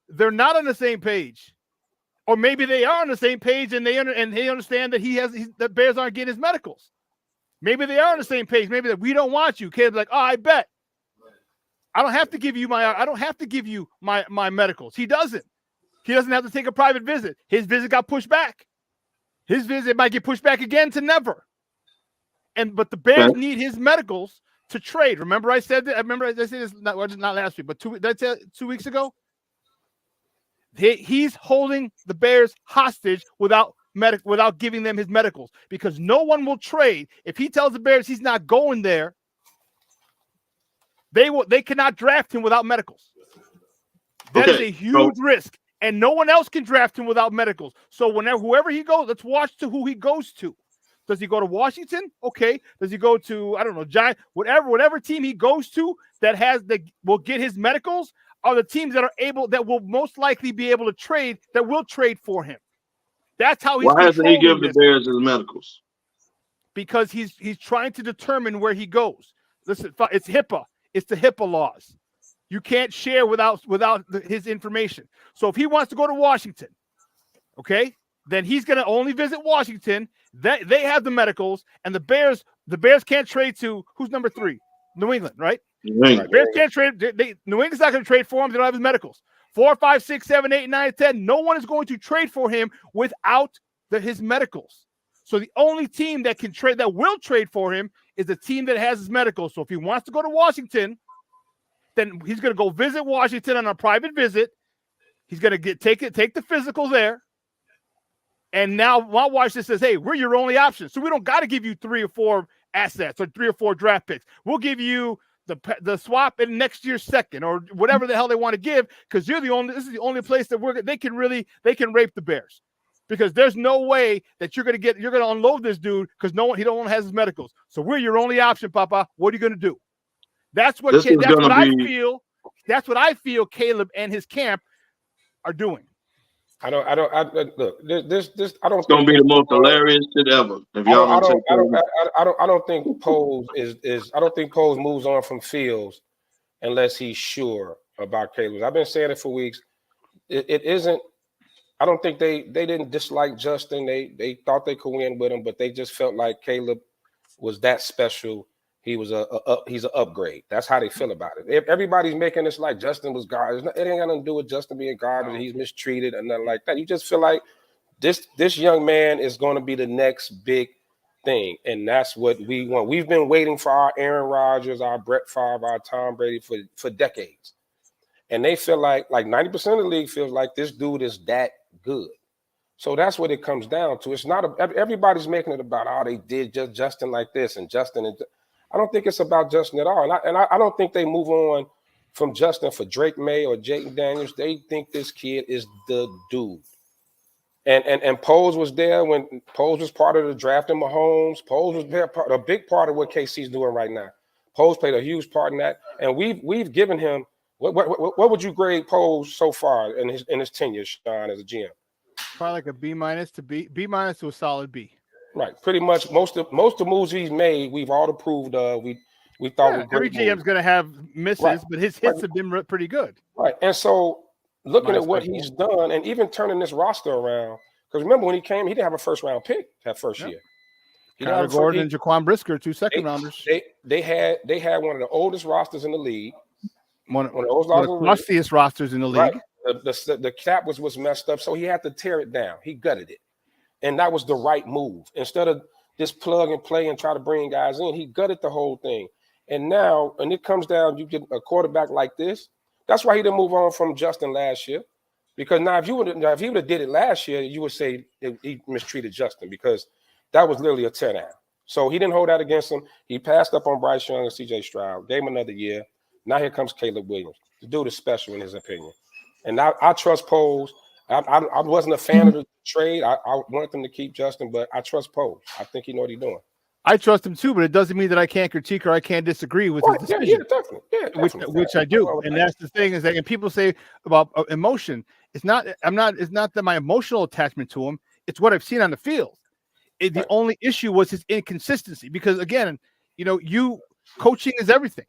They're not on the same page, or maybe they are on the same page, and they understand that the Bears aren't getting his medicals. Maybe they are on the same page. Maybe that we don't want you. Caleb's like, I bet. I don't have to give you my medicals. He doesn't. He doesn't have to take a private visit. His visit got pushed back. His visit might get pushed back again to never. But the Bears need his medicals to trade. Remember I said that? I said this not last week, but 2 weeks ago. He's holding the Bears hostage without giving them his medicals, because no one will trade. If he tells the Bears he's not going there, they cannot draft him without medicals. That is a huge risk, and no one else can draft him without medicals. So whoever he goes, let's watch to who he goes to. Does he go to Washington? Okay. Does he go to, I don't know, Giant, whatever team he goes to that will get his medicals are the teams that will most likely be able to trade, that will trade for him. That's how he's. Why hasn't he given the Bears his medicals? Because he's trying to determine where he goes. Listen, it's HIPAA. It's the HIPAA laws. You can't share without his information. So if he wants to go to Washington, okay, then he's going to only visit Washington. They have the medicals, and the Bears can't trade to who's number 3? New England, right? Bears can't trade. New England's not going to trade for him. They don't have his medicals. 4, 5, 6, 7, 8, 9, 10. No one is going to trade for him without his medicals. So the only team that will trade for him is the team that has his medicals. So if he wants to go to Washington, then he's going to go visit Washington on a private visit. He's going to take the physical there. And now Washington says, hey, we're your only option. So we don't got to give you 3 or 4 assets or 3 or 4 draft picks. We'll give you the swap in next year's second or whatever the hell they want to give, because this is the only place that they can rape the Bears, because there's no way that you're going to unload this dude, because he don't have his medicals. So we're your only option, Papa. What are you going to do? That's what I feel That's what I feel Caleb and his camp are doing. I look. This. I don't. It's gonna be the most hilarious shit ever. If y'all I don't think Pose is. I don't think Pose moves on from Fields unless he's sure about Caleb. I've been saying it for weeks. It isn't. I don't think they didn't dislike Justin. They thought they could win with him, but they just felt like Caleb was that special. He was he's an upgrade. That's how they feel about it. If everybody's making this like Justin was garbage, it ain't got nothing to do with Justin being garbage. He's mistreated and nothing like that. You just feel like this young man is going to be the next big thing, and that's what we want. We've been waiting for our Aaron Rodgers, our Brett Favre, our Tom Brady for decades, and they feel like 90% of the league feels like this dude is that good. So that's what it comes down to. It's not everybody's making it about they did just Justin like this and Justin and. I don't think it's about Justin at all. And I don't think they move on from Justin for Drake May or Jayden Daniels. They think this kid is the dude. And Pose was there when Pose was part of the draft in Mahomes. Pose was there, a big part of what KC's doing right now. Pose played a huge part in that. And we've given him what would you grade Pose so far in his tenure, Sean, as a GM? Probably like a B- to B minus to a solid B. Right, pretty much most of the moves he's made, we've all approved of. We thought were every GM's going to have misses, but his hits have been pretty good. Right, and so looking at what he's done, and even turning this roster around, because remember when he came, he didn't have a first round pick that first year. Connor Gordon and Jaquan Brisker, 2 second rounders. They had one of the oldest rosters in the league, one of the mustiest rosters in the league. Right. The cap was messed up, so he had to tear it down. He gutted it. And that was the right move. Instead of just plug and play and try to bring guys in, he gutted the whole thing. And now, when it comes down, you get a quarterback like this. That's why he didn't move on from Justin last year. Because now, if he would have did it last year, you would say he mistreated Justin because that was literally a teardown. So he didn't hold that against him. He passed up on Bryce Young and C.J. Stroud, gave him another year. Now here comes Caleb Williams. The dude is special in his opinion. And I trust Pose. I wasn't a fan of the trade. I wanted them to keep Justin, but I trust Pose. I think he know what he's doing. I trust him too, but it doesn't mean that I can't critique or I can't disagree with his decision. Yeah, definitely. Which I do. And that's the thing is that, and people say about emotion, it's not that my emotional attachment to him, it's what I've seen on the field. The only issue was his inconsistency because again, coaching is everything.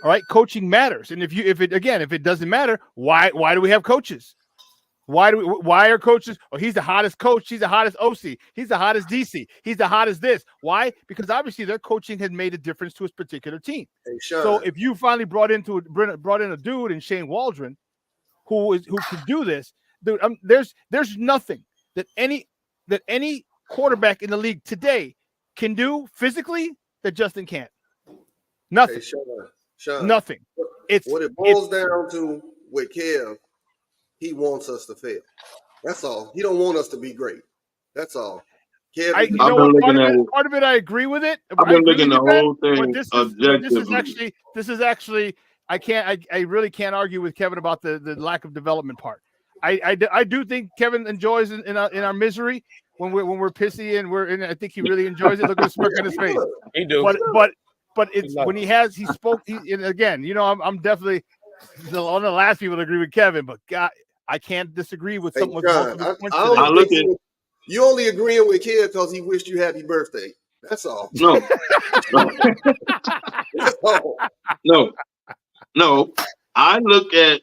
All right, coaching matters. And if it doesn't matter, why do we have coaches? Why are coaches? Oh, he's the hottest coach. He's the hottest OC. He's the hottest DC. He's the hottest this. Why? Because obviously their coaching had made a difference to his particular team. Hey, so if you finally brought in a dude in Shane Waldron, who could do this, dude, there's nothing that any quarterback in the league today can do physically that Justin can't. Nothing. Hey, Sean, nothing. What it boils down to with Kev. He wants us to fail. That's all. He don't want us to be great. That's all. Part of it, I agree with it. I've been looking at the whole thing objectively. This is actually. I really can't argue with Kevin about the lack of development part. I do think Kevin enjoys in our misery when we're pissy and I think he really enjoys it. Look at the smirk on his face. He do. But it's when he spoke. And again, I'm definitely one of the last people to agree with Kevin. But God, I can't disagree with someone. You only agreeing with Kev because he wished you happy birthday. That's all. No. That's all. No. I look at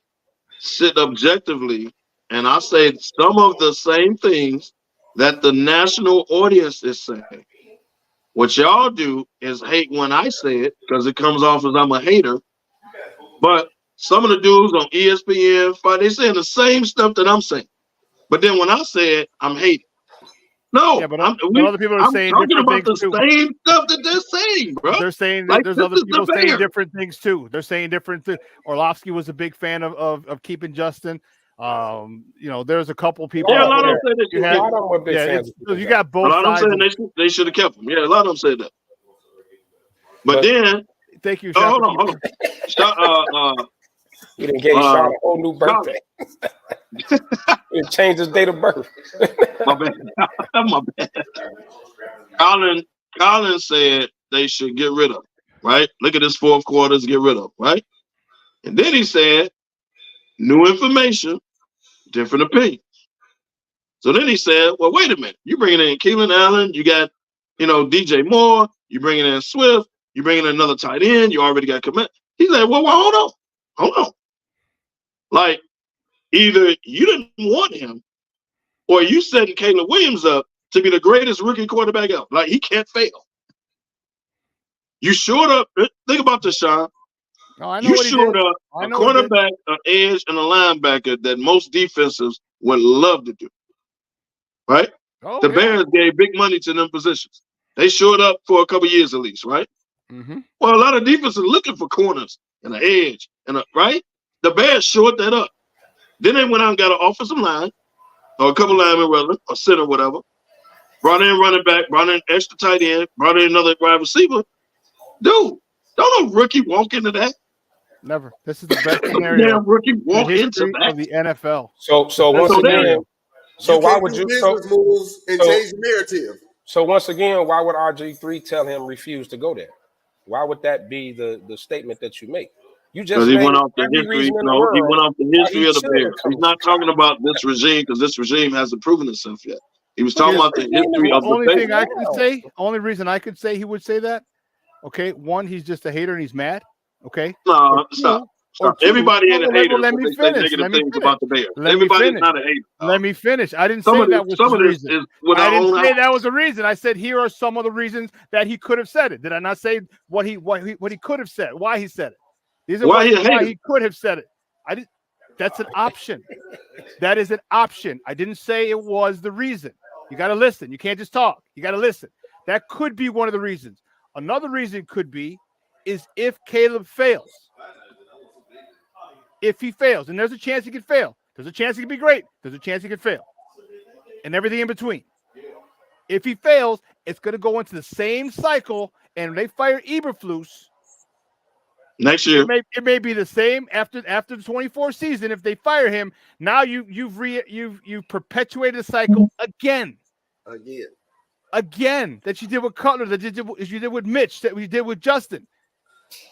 sit objectively, and I say some of the same things that the national audience is saying. What y'all do is hate when I say it because it comes off as I'm a hater. But some of the dudes on ESPN, they saying the same stuff that I'm saying. But then when I say it, I'm hating. No, yeah, but other people are saying different things too. Same stuff that they're saying, bro. They're saying that there's other people saying different things too. They're saying different things. Orlovsky was a big fan of keeping Justin. There's a couple people. Yeah, a lot of them say that. You got both. A lot of them saying they should have kept him. Yeah, a lot of them say that. But then, thank you. Hold on. You didn't give Sean a whole new birthday. You changed his date of birth. My bad. Colin said they should get rid of him, right? Look at this fourth quarters, get rid of him, right? And then he said, new information, different opinions. So then he said, well, wait a minute. You bringing in Keelan Allen. You got, DJ Moore. You bringing in Swift. You bringing in another tight end. You already got commit. He's like, well, hold on. Like, either you didn't want him or you setting Caleb Williams up to be the greatest rookie quarterback ever. Like, he can't fail. You showed up. Think about this, Sean. No, I know you what he showed did. up a quarterback, an edge, and a linebacker that most defenses would love to do. Right? Oh, the Bears gave big money to them positions. They showed up for a couple years at least, right? Mm-hmm. Well, a lot of defenses are looking for corners and an edge, right? The Bears showed that up. Then they went out and got an offensive line, or a couple linemen, rather, or center, whatever. Brought in running back, brought in extra tight end, brought in another wide receiver. Dude, don't a rookie walk into that? Never. This is the best scenario. Damn rookie walk into that of the NFL. So once again, so why would you business moves and change the narrative? So once again, why would RG3 tell him refuse to go there? Why would that be the statement that you make? You just he went off the history. No, he went off the history of the Bears. He's not talking about this regime because this regime hasn't proven itself yet. He was talking about the history of the only Bears. thing I can say, only reason I could say he would say that. Okay, one, he's just a hater and he's mad. Okay, no, stop. Everybody ain't a hater. Let me finish. About the Bears. Everybody's not a hater. Let me finish. I didn't say that was the reason. I didn't say that was the reason. I said here are some of the reasons that he could have said it. Did I not say what he could have said? Why he said it? These are why he could have said it. I did. That's an option. That is an option. I didn't say it was the reason. You got to listen. You can't just talk. You got to listen. That could be one of the reasons. Another reason could be is if Caleb fails. If he fails, and there's a chance he could fail. There's a chance he could be great. There's a chance he could fail. And everything in between. If he fails, it's going to go into the same cycle, and when they fire Eberflus next year, it may be the same after the 24 season. If they fire him, now you've perpetuated the cycle again. That you did with Cutler, that you did with Mitch, that we did with Justin.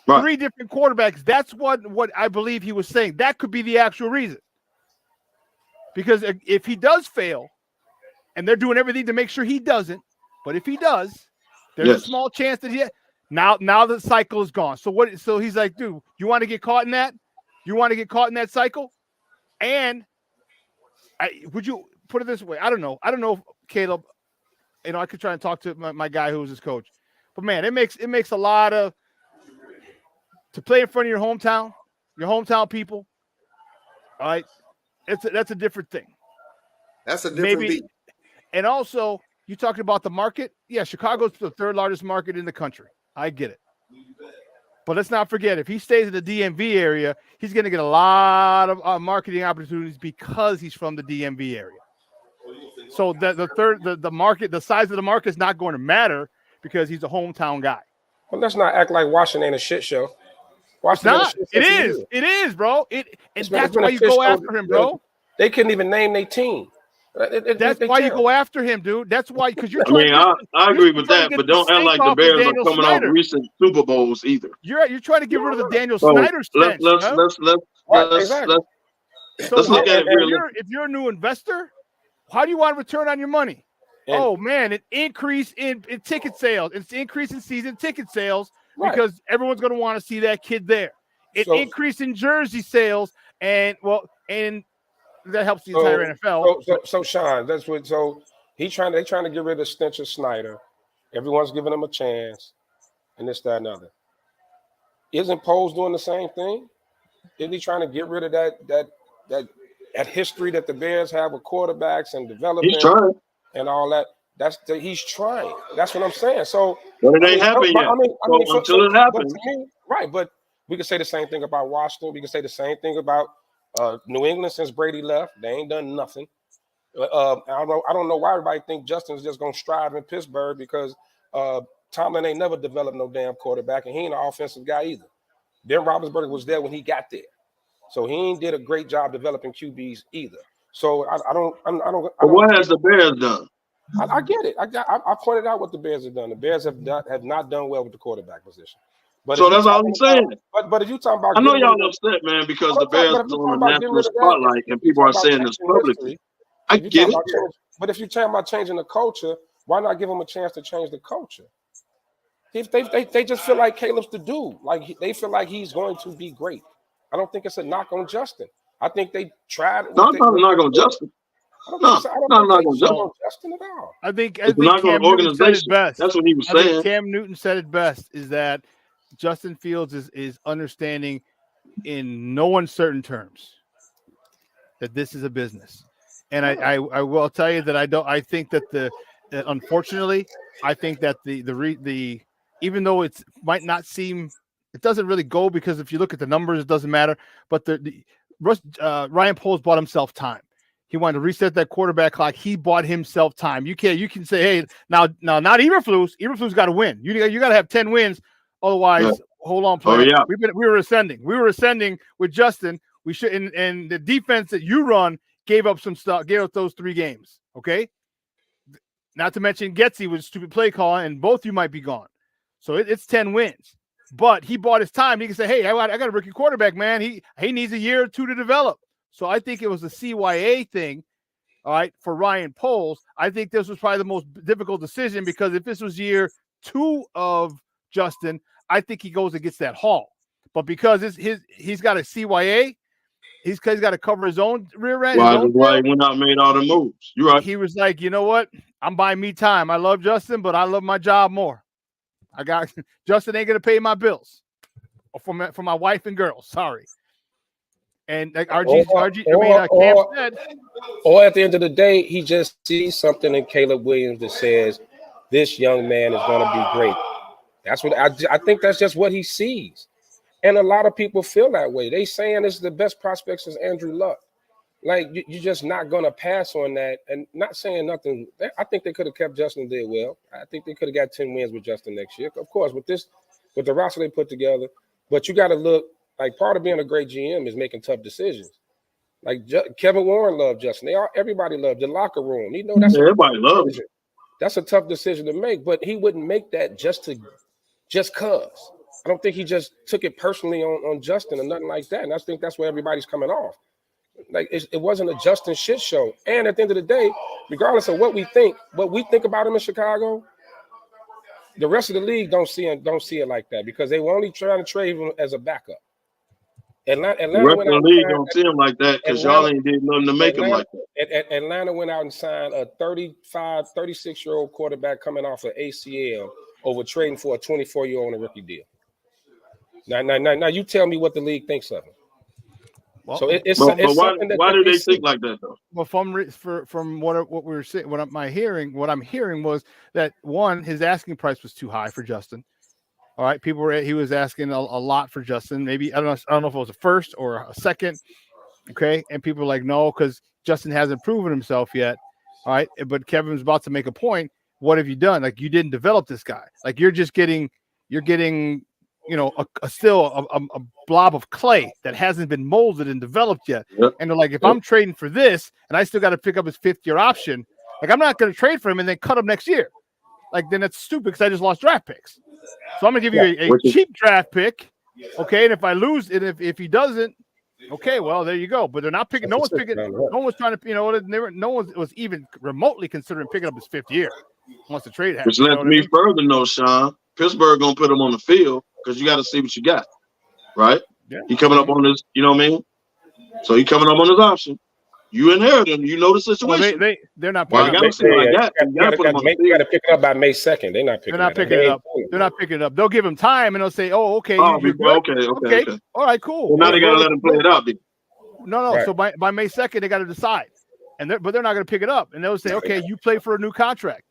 Right. 3 different quarterbacks. That's what I believe he was saying. That could be the actual reason. Because if he does fail, and they're doing everything to make sure he doesn't, but if he does, there's a small chance that now the cycle is gone. So he's like, dude, you want to get caught in that? You want to get caught in that cycle? And would you put it this way? I don't know, Caleb. I could try and talk to my guy who was his coach. But man, it makes a lot of to play in front of your hometown people. All right, that's a different thing. That's a different beat. And also, you talking about the market? Yeah, Chicago's the 3rd largest market in the country. I get it. But let's not forget, if he stays in the DMV area, he's going to get a lot of marketing opportunities because he's from the DMV area. So the market, the size of the market is not going to matter because he's a hometown guy. Well, let's not act like Washington ain't a shit show. It is, bro. That's why you go after him, bro. They couldn't even name their team. That's why you go after him, dude. That's why, because you're trying. I agree with that, but don't act like the Bears are coming off recent Super Bowls either. You're trying to get rid of the Daniel Snyder stench. Let's look at it. If you're a new investor, how do you want to return on your money? Oh man, an increase in ticket sales. It's an increase in season ticket sales because everyone's going to want to see that kid there. An increase in jersey sales, and that helps the entire NFL. So Sean, that's what. So they're trying to get rid of the stench of Snyder. Everyone's giving him a chance, and this, that, and other. Isn't Poles doing the same thing? Isn't he trying to get rid of that history that the Bears have with quarterbacks and development? He's trying. And all that. He's trying. That's what I'm saying. So, but it ain't happened yet. Until it happens, right? But we can say the same thing about Washington. We can say the same thing about New England since Brady left. They ain't done nothing. I don't know why everybody think Justin's just gonna strive in Pittsburgh because Tomlin ain't never developed no damn quarterback, and he ain't an offensive guy either. Ben Roethlisberger was there when he got there, so he ain't did a great job developing QBs either. So I don't. What has the Bears done? I get it. I pointed out what the Bears have done. The Bears have not done well with the quarterback position. But so that's all I'm saying. But if you talking about, I know y'all upset, man, because the Bears is on the national spotlight and people are saying this publicly. I get it. But if you're talking about changing the culture, why not give them a chance to change the culture? They just feel like Caleb's the dude. Like they feel like he's going to be great. I don't think it's a knock on Justin. I think they tried. No, I'm not a knock on Justin. No, I'm not going to Justin at all. I think Cam Newton said it best. That's what he was saying. Cam Newton said it best is that Justin Fields is understanding in no uncertain terms that this is a business. And I will tell you that I think that unfortunately, I think that the even though it might not seem, it doesn't really go, because if you look at the numbers, it doesn't matter. But Ryan Poles bought himself time. He wanted to reset that quarterback clock. He bought himself time. You can say, hey, now not Eberflus. Eberflus got to win. You got to have 10 wins. Otherwise, hold on, player. Oh, yeah. We were ascending. We were ascending with Justin. We should, and the defense that you run gave up some stuff, gave up those 3 games. Okay. Not to mention Getsy was stupid play call, and both you might be gone. So it's 10 wins. But he bought his time. He can say, hey, I got a rookie quarterback, man. He needs a year or 2 to develop. So I think it was a CYA thing, all right, for Ryan Poles. I think this was probably the most difficult decision, because if this was year 2 of Justin, I think he goes and gets that haul. But because he's got a CYA, he's got to cover his own rear end. Why he went out and made all the moves. You're right. He was like, you know what? I'm buying me time. I love Justin, but I love my job more. Justin ain't going to pay my bills for my wife and girls. Sorry. And like Cam said, or at the end of the day, he just sees something in Caleb Williams that says this young man is going to be great. That's what I think. That's just what he sees, and a lot of people feel that way. They saying this is the best prospect since Andrew Luck. Like you're just not going to pass on that, and not saying nothing. I think they could have kept Justin did well. I think they could have got 10 wins with Justin next year. Of course, with the roster they put together, but you got to look. Like part of being a great GM is making tough decisions. Like Kevin Warren loved Justin. Everybody loved the locker room. You know everybody loves it. That's a tough decision to make, but he wouldn't make that just cause. I don't think he just took it personally on Justin or nothing like that. And I think that's where everybody's coming off. Like it wasn't a Justin shit show. And at the end of the day, regardless of what we think about him in Chicago, the rest of the league don't see it like that, because they were only trying to trade him as a backup. Atlanta the rest of the league don't see him like that, because y'all ain't did nothing to make him like that. Atlanta went out and signed a 36-year-old quarterback coming off an ACL over trading for a 24-year-old on a rookie deal. Now you tell me what the league thinks of him. Well, so it's something that why do they think like that though? Well, from what we were saying, what I'm hearing was that one, his asking price was too high for Justin. All right, he was asking a lot for Justin. Maybe I don't know if it was a first or a second. Okay, and people were like, no, because Justin hasn't proven himself yet. All right, but Kevin's about to make a point. What have you done? Like, you didn't develop this guy. Like, you're getting, you know, a blob of clay that hasn't been molded and developed yet. Yep. And they're like, if I'm trading for this and I still got to pick up his 5th-year option, like, I'm not going to trade for him and then cut him next year. Like, then that's stupid, because I just lost draft picks. So I'm going to give you a cheap draft pick, okay? And if I lose it, if he doesn't, okay, well, there you go. But they're not picking. No one's trying to, no one was even remotely considering picking up his 5th year once the trade happens. Which lets me further know, Sean, Pittsburgh going to put him on the field, because you got to see what you got, right? Yeah. He coming up on this, you know what I mean? So he coming up on his option. You inherit him. You know the situation. Well, they're not picking up. You got to pick it up by May 2nd. They're not picking it up. They're not picking it up. They'll give him time, and they'll say, "Oh, okay, okay. All right, cool." Well, now they got to let him play it out. No. Right. So by May 2nd, they got to decide, but they're not going to pick it up, and they'll say, "Okay, you play for a new contract.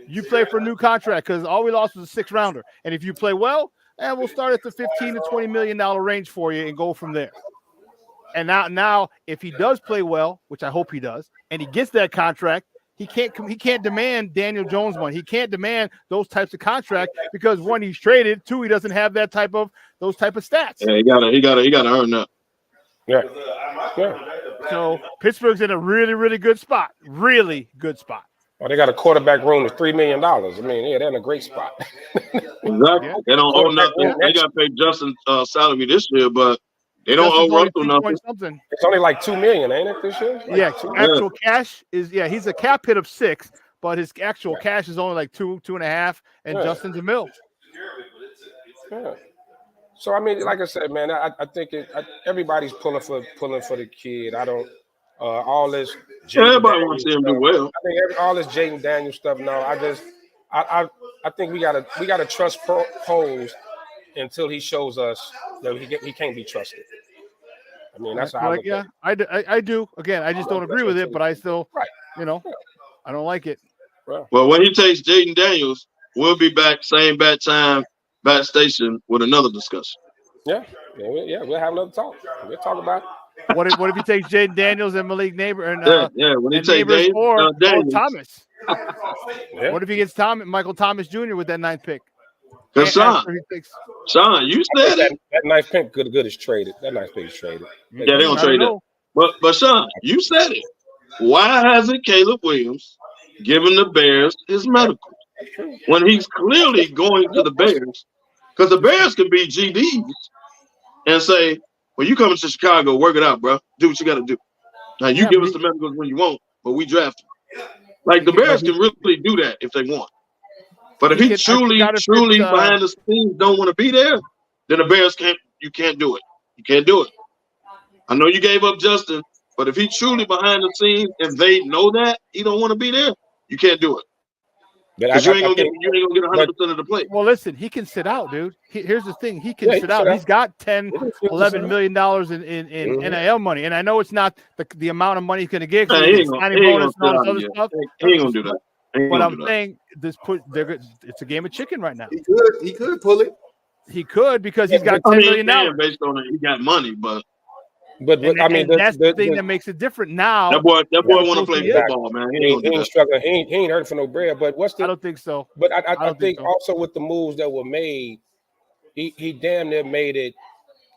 You play for a new contract, because all we lost was a 6th rounder, and if you play well, and we'll start at the $15 to $20 million range for you and go from there." And now, if he does play well, which I hope he does, and he gets that contract, he can't demand Daniel Jones money. He can't demand those types of contracts, because one, he's traded. Two, he doesn't have those type of stats. Yeah, he gotta earn that. Yeah. So Pittsburgh's in a really, really good spot. Really good spot. Well, they got a quarterback room of $3 million. I mean, yeah, they're in a great spot. Exactly. Yeah. They don't owe nothing. They got to pay Justin salary this year, but they don't owe Russell nothing. Something. It's only like $2 million, ain't it, this year? Like yeah, actual cash is he's a cap hit of 6, but his actual cash is only like 2.5, and Justin's $1 million. Yeah. So I mean, like I said, man, I think everybody's pulling for the kid. I don't all this. Everybody wants to see him do well. I think all this Jaden Daniels stuff. No, I think we gotta trust Poles until he shows us that he can't be trusted. I mean, that's how I do. Again, I just don't agree with it, but I still, I don't like it. Well, when he takes Jaden Daniels, we'll be back same bat time, bat station with another discussion. Yeah, we'll have another talk. We'll talk about it. What if he takes Jaden Daniels and Malik Neighbor and when he takes Daniels or Daniels. Thomas? What if he gets Michael Thomas Jr. with that 9th pick? Because Sean, you said it. That 9th pick good is traded. That 9th pick is traded. Yeah, they don't trade it. But Sean, you said it. Why hasn't Caleb Williams given the Bears his medical when he's clearly going to the Bears? Because the Bears can be GDs and say, well, you coming to Chicago, work it out, bro. Do what you got to do. Now, you give us the medicals when you want, but we draft them. Like, the Bears can really do that if they want. But if he truly behind the scenes don't want to be there, then the Bears you can't do it. You can't do it. I know you gave up Justin, but if he truly behind the scenes and they know that he don't want to be there, you can't do it. Because you ain't gonna get 100% of the play. Well, listen, he can sit out, dude. Here's the thing: he can sit out. He's got $11 million in NIL money, and I know it's not the amount of money he's gonna get. He ain't gonna do that. But I'm saying it's a game of chicken right now. He could pull it. He could because he's got $10 million based on it. He got money, but I mean that's the thing that makes it different now. That boy want to play football, man. He ain't struggling. He ain't hurting for no bread. But I don't think so. But I think also with the moves that were made, he damn near made it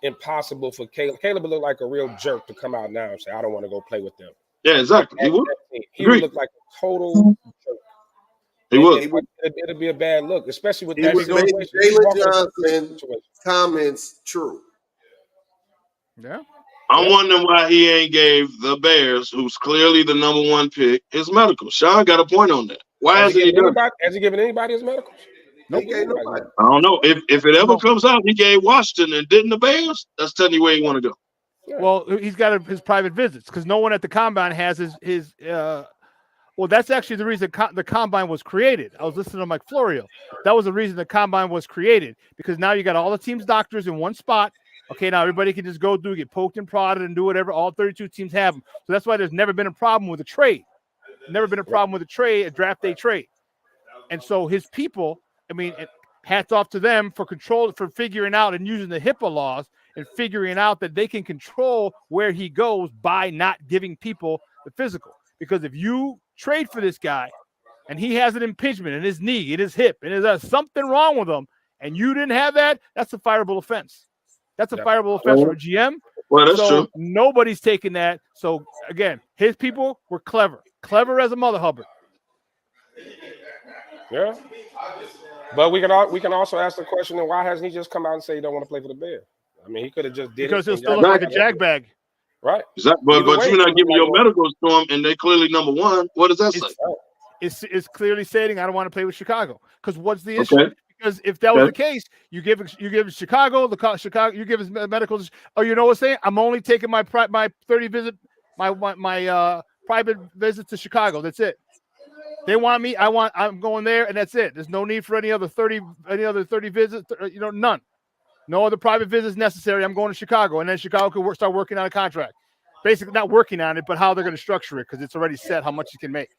impossible for Caleb. Caleb would look like a real jerk to come out now and say, "I don't want to go play with them." Yeah, exactly. He would look like a total jerk. He would. It'd be a bad look, especially with that situation. Jalen Johnson comments true. Yeah. I'm wondering why he ain't gave the Bears, who's clearly the number 1 pick, his medical. Sean got a point on that. Why hasn't he done that? Has he given anybody his medicals? Nobody. I don't know. If it ever comes out, he gave Washington and didn't the Bears, that's telling you where he want to go. Yeah. Well, he's got his private visits because no one at the combine has his well, that's actually the reason the combine was created. I was listening to Mike Florio. That was the reason the combine was created because now you got all the team's doctors in one spot. Okay, now everybody can just go get poked and prodded and do whatever. All 32 teams have them. So that's why there's never been a problem with a trade. Never been a problem with a draft day trade. And so his people, I mean, hats off to them for figuring out and using the HIPAA laws and figuring out that they can control where he goes by not giving people the physical. Because if you trade for this guy and he has an impingement in his knee, in his hip, and there's something wrong with him, and you didn't have that, that's a fireable offense. That's a fireable offense for a GM. Well, that's true. Nobody's taking that. So, again, his people were clever as a mother hubbard. Yeah. But we can also ask the question, then why hasn't he just come out and say he don't want to play for the Bears? I mean, he could have just did because he'll still look like a jag-bag. Right. But you're not giving your medicals to him, and they're clearly number 1. What does that say? It's clearly stating I don't want to play with Chicago. Because what's the issue? Okay. Because if that was the case, you give Chicago, you give his medicals. Oh, you know what I'm saying? I'm only taking my 30 visit, my private visit to Chicago. That's it. They want me. I'm going there, and that's it. There's no need for any other 30 visits. None. No other private visits necessary. I'm going to Chicago, and then Chicago could start working on a contract. Basically, not working on it, but how they're going to structure it because it's already set how much you can make.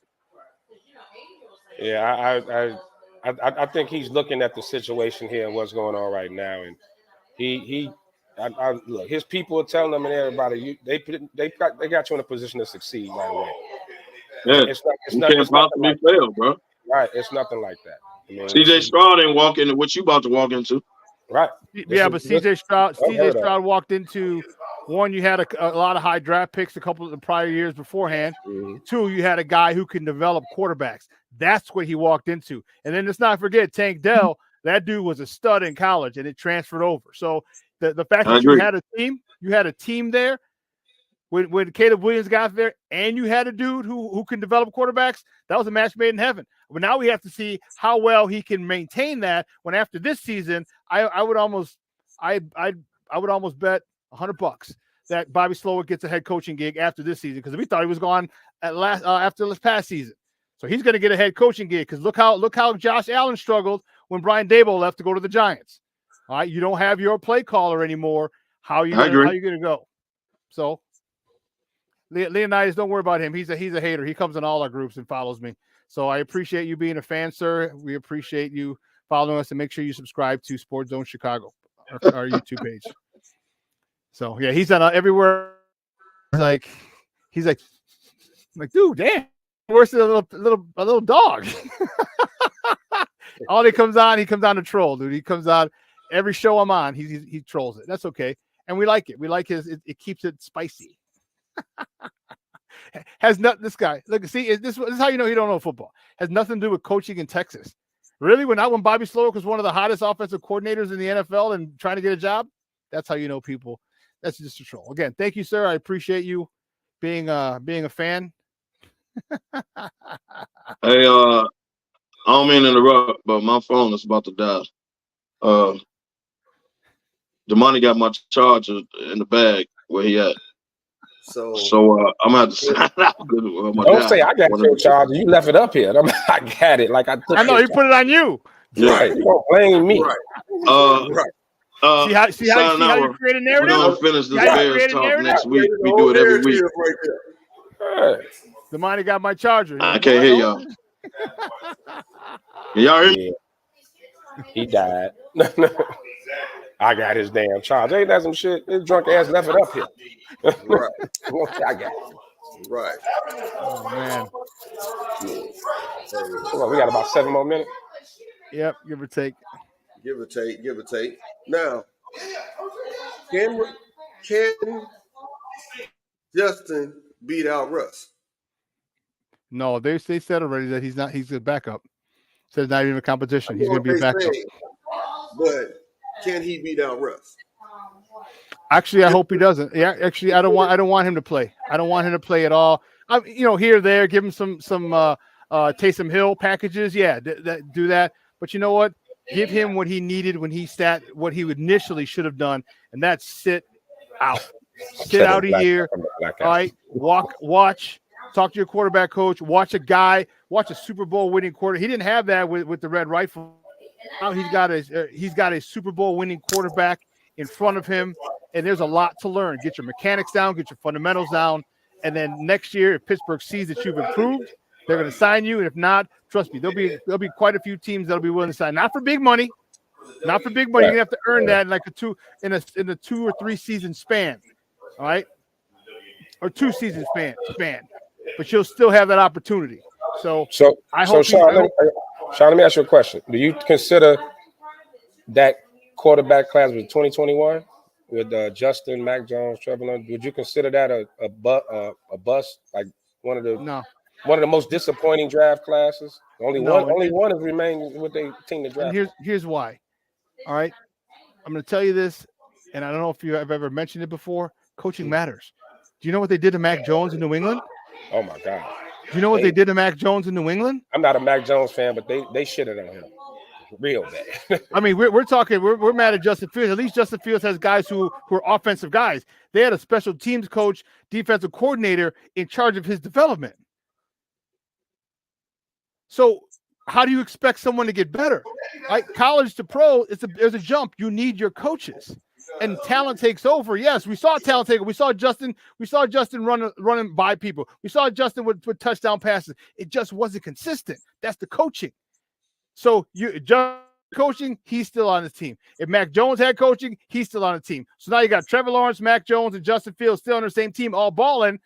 Yeah, I think he's looking at the situation here and what's going on right now, and look, his people are telling him and everybody, they got you in a position to succeed right away. Yeah, you can't possibly fail, bro. Right, it's nothing like that. I mean, CJ Stroud ain't walk into what you about to walk into. Right. Yeah, but CJ Stroud walked into One, you had a lot of high draft picks a couple of the prior years beforehand. Mm-hmm. Two, you had a guy who can develop quarterbacks. That's what he walked into. And then let's not forget Tank Dell. That dude was a stud in college, and it transferred over. So the fact that you had a team there when Caleb Williams got there, and you had a dude who can develop quarterbacks, that was a match made in heaven. But now we have to see how well he can maintain that. When after this season, I would almost bet $100 that Bobby Slowick gets a head coaching gig after this season, because we thought he was gone after this past season. So he's going to get a head coaching gig, because look how Josh Allen struggled when Brian Daboll left to go to the Giants. All right, you don't have your play caller anymore. How are you going to go? So Leonidas, don't worry about him. He's a hater. He comes in all our groups and follows me. So I appreciate you being a fan, sir. We appreciate you following us, and make sure you subscribe to Sports Zone Chicago, our YouTube page. So yeah, he's on everywhere. He's like, dude, damn, worse than a little dog. All he comes on to troll, dude. He comes on every show I'm on. He trolls it. That's okay, and we like it. We like it keeps it spicy. Has nothing. This guy, look, see, this is how you know he don't know football. Has nothing to do with coaching in Texas. Really, when Bobby Slowick was one of the hottest offensive coordinators in the NFL and trying to get a job, that's how you know people. That's just a troll. Again, thank you, sir. I appreciate you being a fan. Hey, I don't mean to interrupt, but my phone is about to die. The money got my charger in the bag where he at. So I'm gonna have to sign out. Don't say I got your charger. You left it up here. I got it. Like I know he put it on you. Right. You don't blame me. Right. See how you create a narrative? We're gonna finish this Bears talk next week. We do it every week. Right the money got my charger. I can't hear y'all. Can y'all hear me? He died. I got his damn charger. Ain't that some shit? His drunk ass left it up here. Right. I got it. Right. Oh man. Well, we got about 7 more minutes. Yep, give or take. Give or take. Now, can Justin beat out Russ? No, they said already that he's a backup. Said it's not even a competition. He's going to be a backup. But can he beat out Russ? Actually, I hope he doesn't. Yeah, actually, I don't want him to play. I don't want him to play at all. Here or there, give him some Taysom Hill packages. Yeah, do that. But you know what? Give him what he needed what he initially should have done, and that's sit out. Sit out a year. All right, watch. Talk to your quarterback coach. Watch a Super Bowl winning quarter. He didn't have that with the Red Rifle. Now he's got a Super Bowl winning quarterback in front of him, and there's a lot to learn. Get your mechanics down, get your fundamentals down, and then next year, if Pittsburgh sees that you've improved, they're going to sign you. And if not, trust me, there'll be quite a few teams that'll be willing to sign. Not for big money. You're gonna have to earn that in a 2 or 3 season span. All right, or 2 season span. But you'll still have that opportunity. So I hope. Sean, let me ask you a question. Do you consider that quarterback class with 2021 with Justin, Mac Jones, Trevor Lawrence? Would you consider that a bust? Like one of the most disappointing draft classes? Only one has remained with their team to draft. And here's why. All right, I'm going to tell you this, and I don't know if you have ever mentioned it before. Coaching matters. Do you know what they did to Mac Jones in New England? Oh my God! Do you know what they did to Mac Jones in New England? I'm not a Mac Jones fan, but they shitted on him real bad. I mean, we're mad at Justin Fields. At least Justin Fields has guys who are offensive guys. They had a special teams coach, defensive coordinator in charge of his development. So how do you expect someone to get better? Right? College to pro, there's a jump. You need your coaches. And talent takes over. Yes, we saw talent take over. We saw Justin running by people. We saw Justin with touchdown passes. It just wasn't consistent. That's the coaching. So coaching, he's still on his team. If Mac Jones had coaching, he's still on the team. So now you got Trevor Lawrence, Mac Jones, and Justin Fields still on the same team, all balling,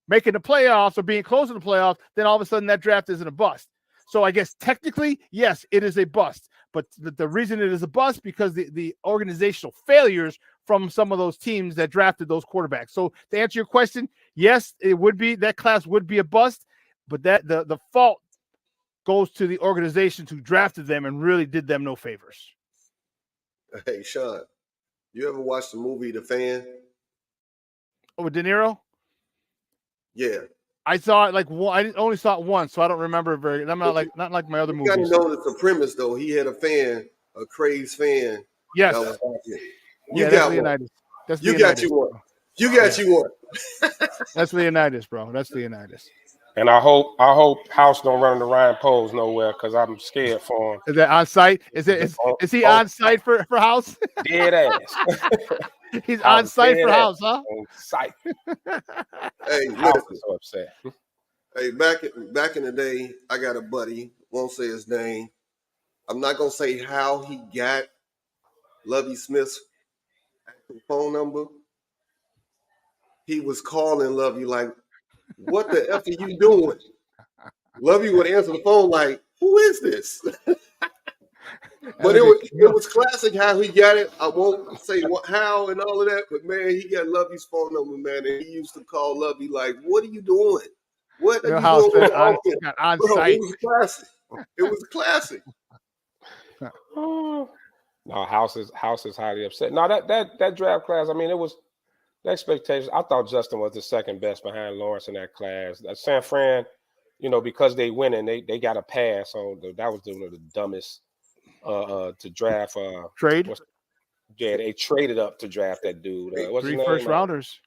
making the playoffs or being close to the playoffs. Then all of a sudden that draft isn't a bust. So I guess technically, yes, it is a bust. But the reason it is a bust because the organizational failures from some of those teams that drafted those quarterbacks. So to answer your question, yes, it would be that class would be a bust, but that the fault goes to the organizations who drafted them and really did them no favors. Hey, Sean, you ever watched the movie The Fan? Oh, with De Niro? Yeah. I saw it I only saw it once, so I don't remember it very. I'm not like my other movies. You got to know the premise, though. He had a fan, a crazed fan. Yes. You got Leonidas. That's you Leonidas. got you one. You got you one. That's Leonidas, bro. That's Leonidas. And I hope House don't run into Ryan Poles nowhere because I'm scared for him. Is that on site? Is he on site for House? Dead ass. He's on site for House, huh? On site. Hey, House is so upset. Hey, back in the day, I got a buddy. Won't say his name. I'm not gonna say how he got Lovey Smith's actual phone number. He was calling Lovey like, "What the F are you doing?" Lovey would answer the phone like, "Who is this?" But it was classic how he got it. I won't say how and all of that, but man, he got Lovey's phone number, man, and he used to call Lovey like, "What are you doing? What are you doing?" On site. It was classic. It was classic. No, House is highly upset. No, that draft class. I mean, it was the expectations. I thought Justin was the second best behind Lawrence in that class. San Fran, because they winning, they got a pass. So that was one of the dumbest to draft. Trade. Yeah, they traded up to draft that dude. What's 3 his name? first rounders.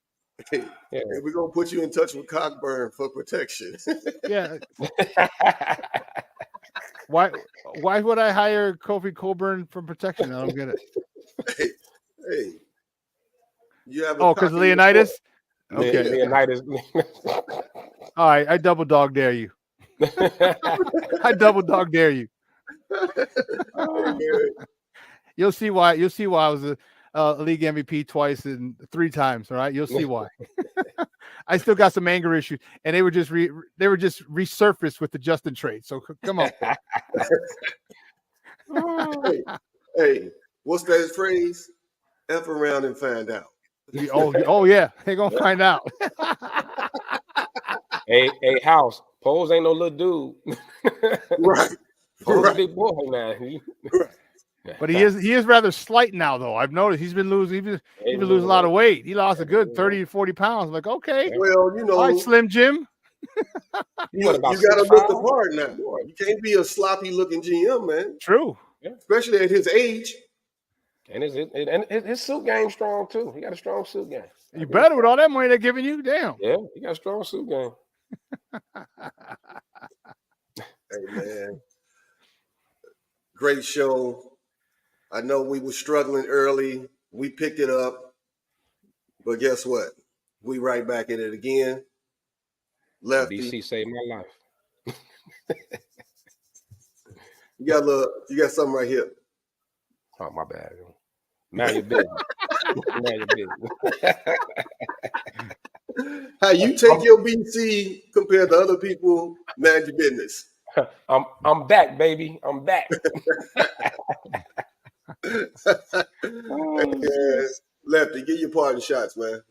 Hey, we're gonna put you in touch with Cockburn for protection. Yeah. Why would I hire Kofi Coburn for protection? I don't get it. Hey. You have because Leonidas? Okay. Leonidas. All right, I double dog dare you. I double dog dare you. You'll see why. I was a league MVP twice and 3 times. All right, you'll see why. I still got some anger issues, and they were just resurfaced with the Justin trade. So come on. Hey, what's that phrase? F around and find out. Oh yeah, they're gonna find out. Hey, House. Poles ain't no little dude. Right. Poles a big boy now. But he is rather slight now, though. I've noticed he's been losing. He's been losing a lot of weight. He lost a good 30 to 40 pounds. I'm like, okay. Well, all right, Slim Jim. You got to look the part now. You can't be a sloppy looking GM, man. True. Especially at his age. And his suit game strong too. He got a strong suit game. You better with all that money they're giving you. Damn. Yeah, he got a strong suit game. Hey man, great show. I know we were struggling early. We picked it up, but guess what? We right back at it again. Lefty. BC saved my life. You got something right here. Oh, my bad. Mind your business. Mind your business. How you take your BC compared to other people, mind your business. I'm back, baby. I'm back. Lefty, get your party shots, man.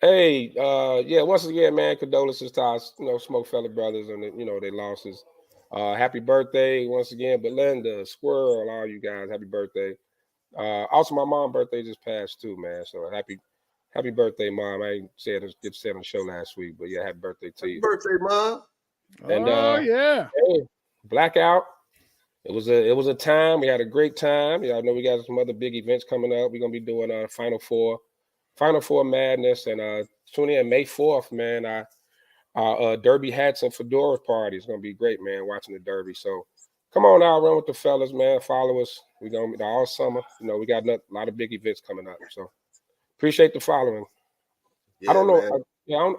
Hey, once again, man, condolences to our, SmokeFellas brothers and their losses. Happy birthday once again, Belinda, Squirrel, all you guys. Happy birthday. Also, my mom's birthday just passed too, man. So happy birthday, Mom. I ain't get to say it on the show last week, but yeah, happy birthday to you. Happy birthday, Mom. And yeah. Hey, Blackout. It was a time. We had a great time. Y'all know we got some other big events coming up. We're gonna be doing Final Four Madness, and tune in May 4th, man. Our Derby hats and fedora party is gonna be great, man. Watching the Derby, so come on out, run with the fellas, man. Follow us. We gonna be all summer. We got a lot of big events coming up. So appreciate the following. Yeah, I don't know.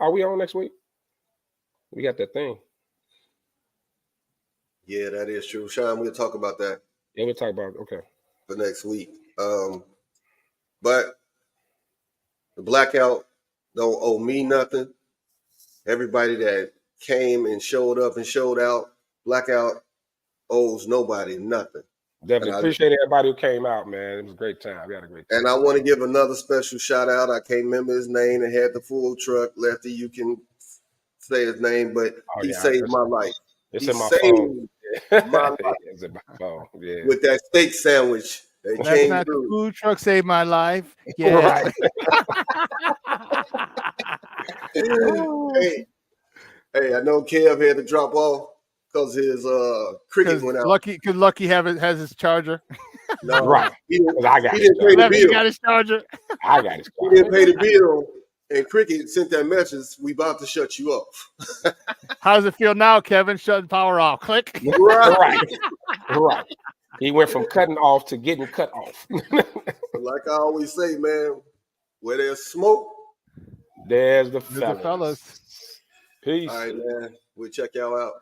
Are we on next week? We got that thing. Yeah, that is true. Sean, we'll talk about that. Yeah, we'll talk about it. Okay. For next week. But the Blackout don't owe me nothing. Everybody that came and showed up and showed out, Blackout owes nobody nothing. Definitely appreciate everybody who came out, man. It was a great time. We had a great time. And I want to give another special shout out. I can't remember his name and had the full truck. Lefty, you can say his name, but he saved my life. It's he in my saved phone. my life. It's in my phone. Yeah. With that steak sandwich. That's not the food truck saved my life. Yeah. Right. Hey, I know Kev had to drop off because his cricket went out. Lucky has his charger. No, right. He didn't pay the bill. He got his charger. I got his charger. He didn't pay the bill, and Cricket sent that message. We about to shut you off. How does it feel now, Kevin? Shutting power off. Click. Right. He went from cutting off to getting cut off. Like I always say, man, where there's smoke, there's the fellas. Peace. All right, man. We'll check y'all out.